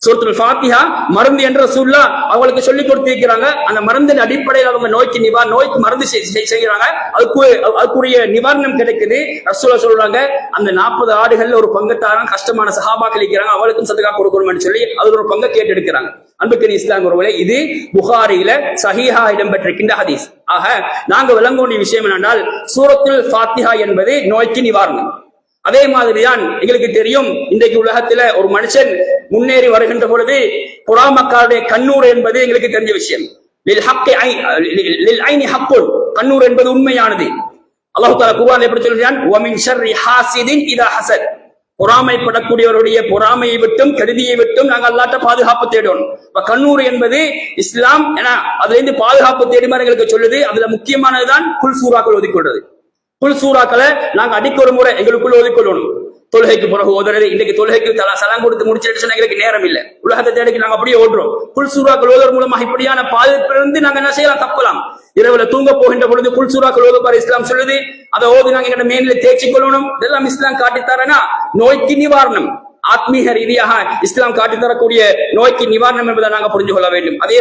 சூரத்துல் ஃபாத்திஹா மருந்து என்ற ரசூலுல்லா அவங்களுக்கு சொல்லி கொடுத்திருக்கிறாங்க. அந்த மருந்தின் அடிப்படையில் அவங்க நோய்க்கு மருந்து செய்யறாங்க. அதுக்குரிய நிவாரணம் கிடைக்குது. ரசூலா சொல்றாங்க, அந்த 40 ஆடுகள்ல ஒரு பங்கத்தாரம் கஷ்டமான சஹாபாக்கள் இருக்கிறாங்க, அவளுக்கும் சதகா கொடுக்கணும்னு சொல்லி அதுல ஒரு பங்கை கேட்டு எடுக்கிறாங்க. அன்புக்கரி இஸ்லாம் ஒருவேளை இது புகாரில சஹீஹா இடம்பெற்றிருக்கின்ற ஹதீஸ். ஆக நாங்க விளங்க வேண்டிய விஷயம் என்னென்றால் சூரத்துல் ஃபாத்திஹா என்பது நோய்க்கு நிவாரணம். அதே மாதிரிதான் எங்களுக்கு தெரியும், இன்றைக்கு உலகத்துல ஒரு மனுஷன் முன்னேறி வருகின்ற பொழுது பொறாமக்காருடைய கண்ணூர் என்பது எங்களுக்கு தெரிஞ்ச விஷயம். கண்ணூர் என்பது உண்மையானது. அல்லாஹ் தஆலா குர்ஆன்ல எப்படி சொல்கிறான், வமின் ஷர்ரி ஹாசிதின் இதா ஹஸத். பொறாமைப்படக்கூடியவருடைய பொறாமையை விட்டும் கருதியை விட்டும் நாங்கள் அல்லாஹ்ட்ட பாதுகாப்பு தேடணும். கண்ணூர் என்பது இஸ்லாம் ஏன்னா அதுல இருந்து பாதுகாப்பு தேடுமாறு எங்களுக்கு சொல்லுது. அதுல முக்கியமானதுதான் குல் சூறாக்கள் ஒதுக்கொள்றது. குல் சூறாக்களை நாங்க அடிக்க ஒரு முறை எங்களுக்குள்ள ஒதுக்கொள்ளணும். தொழுகைக்கு பிறகு ஓதுறது. இன்னைக்கு தொழுகைக்கு சலாம் கொடுத்து முடிச்சிட்டு எங்களுக்கு நேரம் இல்லை. உலகத்தை தேடிக்கு நாங்க அப்படியே ஓடுறோம். குல் சூறாக்கள் ஓதுற மூலமாக இப்படியான பாதிப்பிலிருந்து நாங்க என்ன செய்யலாம், தப்பலாம். இரவுல தூங்க போகின்ற பொழுது குல் சூறாக்கள் ஓதுப்பார் இஸ்லாம் சொல்லுது. அதை ஓது நாங்க எங்க மேல தேய்ச்சி கொள்ளணும். இதெல்லாம் இஸ்லாம் காட்டித்தாரனா நோய்க்கு நிவாரணம். ஆத்மீக ரீதியாக இஸ்லாம் காட்டித்தரக்கூடிய நோய்க்கு நிவாரணம் என்பதை நாங்க புரிஞ்சு கொள்ள வேண்டும். அதே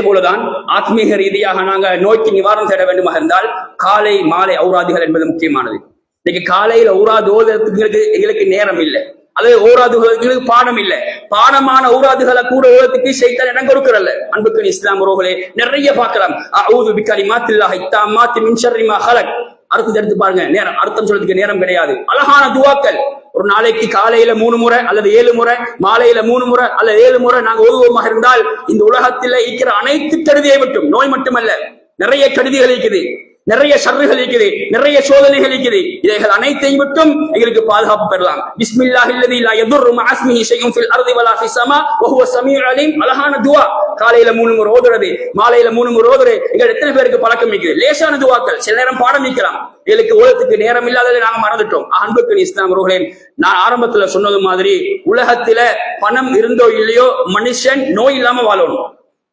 போலதான் ஆத்மீக ரீதியாக நாங்க நோய்க்கு நிவாரணம் தேட வேண்டுமாக இருந்தால் காலை மாலை ஔராதுகள் என்பது முக்கியமானது. இன்னைக்கு காலையில் ஔராது ஓதுறதுக்கு எங்களுக்கு நேரம் இல்லை, அல்லது ஔராதுகளுக்கு பாடம் இல்லை. பாடமான ஔராதுகளை கூட ஓதுறதுக்கு ஷைத்தான் இடம் கொடுக்கறல்ல. அன்புக்கு இஸ்லாம் உறவுகளே நிறைய பார்க்கலாம். அஊது பிகலிமாத்தில்லாஹி தாம்மாத்தி மின் ஷர்ரி மா ஹலக். அர்த்தத்தை எடுத்து பாருங்க. நேரம் அர்த்தம் சொல்றதுக்கு நேரம் கிடையாது. அழகான துவாக்கள் ஒரு நாளைக்கு காலையில 3 முறை அல்லது 7 முறை, மாலையில 3 முறை அல்லது 7 முறை நாங்க ஓதுவோமாக இருந்தால் இந்த உலகத்தில் இருக்கிற அனைத்து கருதியை விட்டும், நோய் மட்டுமல்ல நிறைய கருதிகள் இருக்குது, நிறைய ஷர்றுகள் இருக்குது, நிறைய சோதனைகள் இருக்குது, இவைகள் அனைத்தையும் விட்டும் எங்களுக்கு பாதுகாப்பு பெறலாம். பிஸ்மில்லாஹில்லதி லா யதுர்ரு மஅ இஸ்மிஹி ஷைஉன் ஃபில் அர்தி வலா ஃபிஸ் ஸமா வ ஹுவ ஸமீஉல் அலீம். அழகான துஆ. காலையில 3 முறை ஓதுறது, மாலையில 3 முறை ஓதுறது. எங்க எத்தனை பேருக்கு பழக்கம் இருக்குது? லேசான துஆக்கள். சில நேரம் பாடம் நிக்கலாம். எங்களுக்கு ஓதத்துக்கு நேரம் இல்லாததை நாங்க மறந்துட்டோம். அன்புக்கு இஸ்லாம் அவர்களே, நான் ஆரம்பத்துல சொன்னது மாதிரி உலகத்துல பணம் இருந்தோ இல்லையோ மனுஷன் நோய் இல்லாம வாழணும்.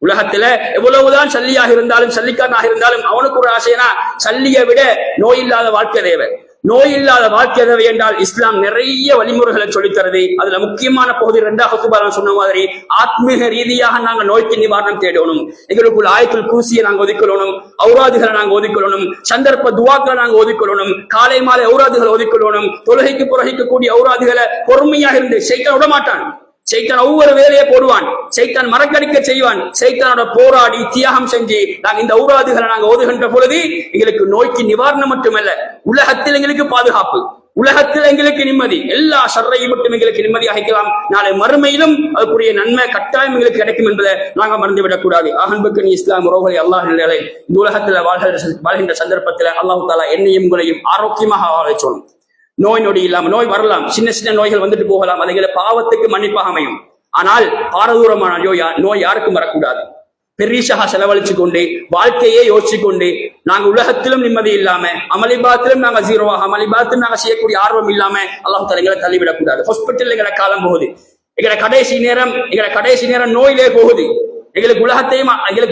உலகத்துல எவ்வளவுதான் சல்லியாக இருந்தாலும் சல்லிக்காரனாக இருந்தாலும் அவனுக்கு ஒரு ஆசைனா சல்லியை விட நோய் இல்லாத வாழ்க்கை தேவை. நோய் இல்லாத வாழ்க்கை தேவை என்றால் இஸ்லாம் நிறைய வழிமுறைகளை சொல்லித்தருது. அதுல முக்கியமான பகுதி 2வது ஹுத்பால சொன்ன மாதிரி ஆத்மீக ரீதியாக நாங்க நோய்க்கு நிவாரணம் தேடணும். எங்களுக்குள் ஆயத்துல் குர்சியை நாங்க ஒதுக்கொள்ளணும், ஔராதுகளை நாங்க ஒதுக்கொள்ளணும், சந்தர்ப்ப துவாக்களை நாங்க ஒதுக்கொள்ளணும், காலை மாலை ஔராதுகளை ஒதுக்கொள்ளணும். தொழுகைக்கு புறகிக்கக்கூடிய ஔராதுகளை பொறுமையாக இருந்து ஷைத்தான் விட மாட்டான். சைத்தான் ஒவ்வொரு வேலையை போடுவான். சைத்தான் மறக்கடிக்க செய்வான். சைத்தானோட போராடி தியாகம் செஞ்சு நாங்க இந்த ஔராதுகளை நாங்க ஓதுகின்ற பொழுது எங்களுக்கு நோய்க்கு நிவாரணம் மட்டுமல்ல, உலகத்தில் எங்களுக்கு பாதுகாப்பு, உலகத்தில் எங்களுக்கு நிம்மதி, எல்லா ஷர்ரையும் மட்டும் எங்களுக்கு நிம்மதி அளிக்கலாம். நாளை மறுமையிலும் அதுக்குரிய நன்மை கட்டாயம் எங்களுக்கு கிடைக்கும் என்பதை நாங்க மறந்துவிடக் கூடாது. அன்புக்கு இஸ்லாம் உறவுகளை அல்லாஹ் இந்த உலகத்துல வாழ்கின்ற சந்தர்ப்பத்தில் அல்லாஹ் தாலா என்னையும் உங்களையும் ஆரோக்கியமாக வாழ சொல்லணும். நோய் நொடி இல்லாம, நோய் வரலாம், சின்ன சின்ன நோய்கள் வந்துட்டு போகலாம், அதுகளை பாவத்துக்கு மன்னிப்பாக அமையும். ஆனால் பாரதூரமான நோய் யாருக்கும் வரக்கூடாது. பெரிசா செலவழிச்சு கொண்டு வாழ்க்கையே யோசிச்சு கொண்டு நாங்க உலகத்திலும் நிம்மதி இல்லாம அமளிபாத்திலும் நாங்க ஜீரோவாக அமளிபாத்திலும் நாங்க செய்யக்கூடிய ஆர்வம் இல்லாம அல்லாஹ் தஆலா எங்களை தள்ளிவிடக்கூடாது. ஹாஸ்பிட்டல் எங்களை காலம் போகுது, எங்களை கடைசி நேரம் நோயிலே போகுது. எங்களுக்கு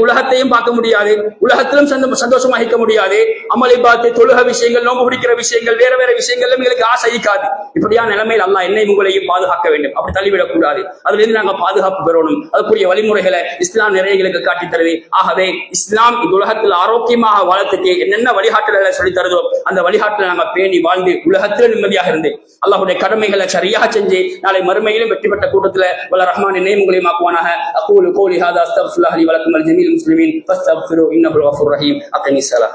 உலகத்தையும் பார்க்க முடியாது, உலகத்திலும் சந்தோஷமா இருக்க முடியாது. அமலை பார்த்து தொழுக விஷயங்கள், நோம்பு பிடிக்கிற விஷயங்கள், வேற விஷயங்கள்ல எங்களுக்கு ஆசைக்காது. இப்படியான நிலைமையில் அல்லாஹ் என்னை உங்களையும் பாதுகாக்க வேண்டும். அப்படி தள்ளிவிடக் கூடாது. அதுல இருந்து நாங்க பாதுகாப்பு பெறணும். அதுக்குரிய வழிமுறைகளை இஸ்லாம் நிறைய எங்களுக்கு காட்டித் தருது. ஆகவே இஸ்லாம் இந்த உலகத்தில் ஆரோக்கியமாக வாழத்துக்கு என்னென்ன வழிகாட்டுதல்களை சொல்லித் தருதோ அந்த வழிகாட்டுல நாங்க பேணி வாழ்ந்து உலகத்தில் நிம்மதியாக இருந்து அல்லாஹ்வுடைய கடமைகளை சரியாக செஞ்சு நாளை மறுமையிலும் வெற்றி பெற்ற கூட்டத்துல வல்ல ரஹ்மான் என்னையும் உங்களையும் ஆக்குவானாக. அகூலு கௌலி ஹாதா அஸ்தக்ஃபிருல்லாஹி லி வலக்கும் வல் ஜமீல் முஸ்லிமீன் ஃபஸ்தக்ஃபிரு இன்னஹு கஃபூர் ரஹீம். அக்மிஸ் ஸலாத்.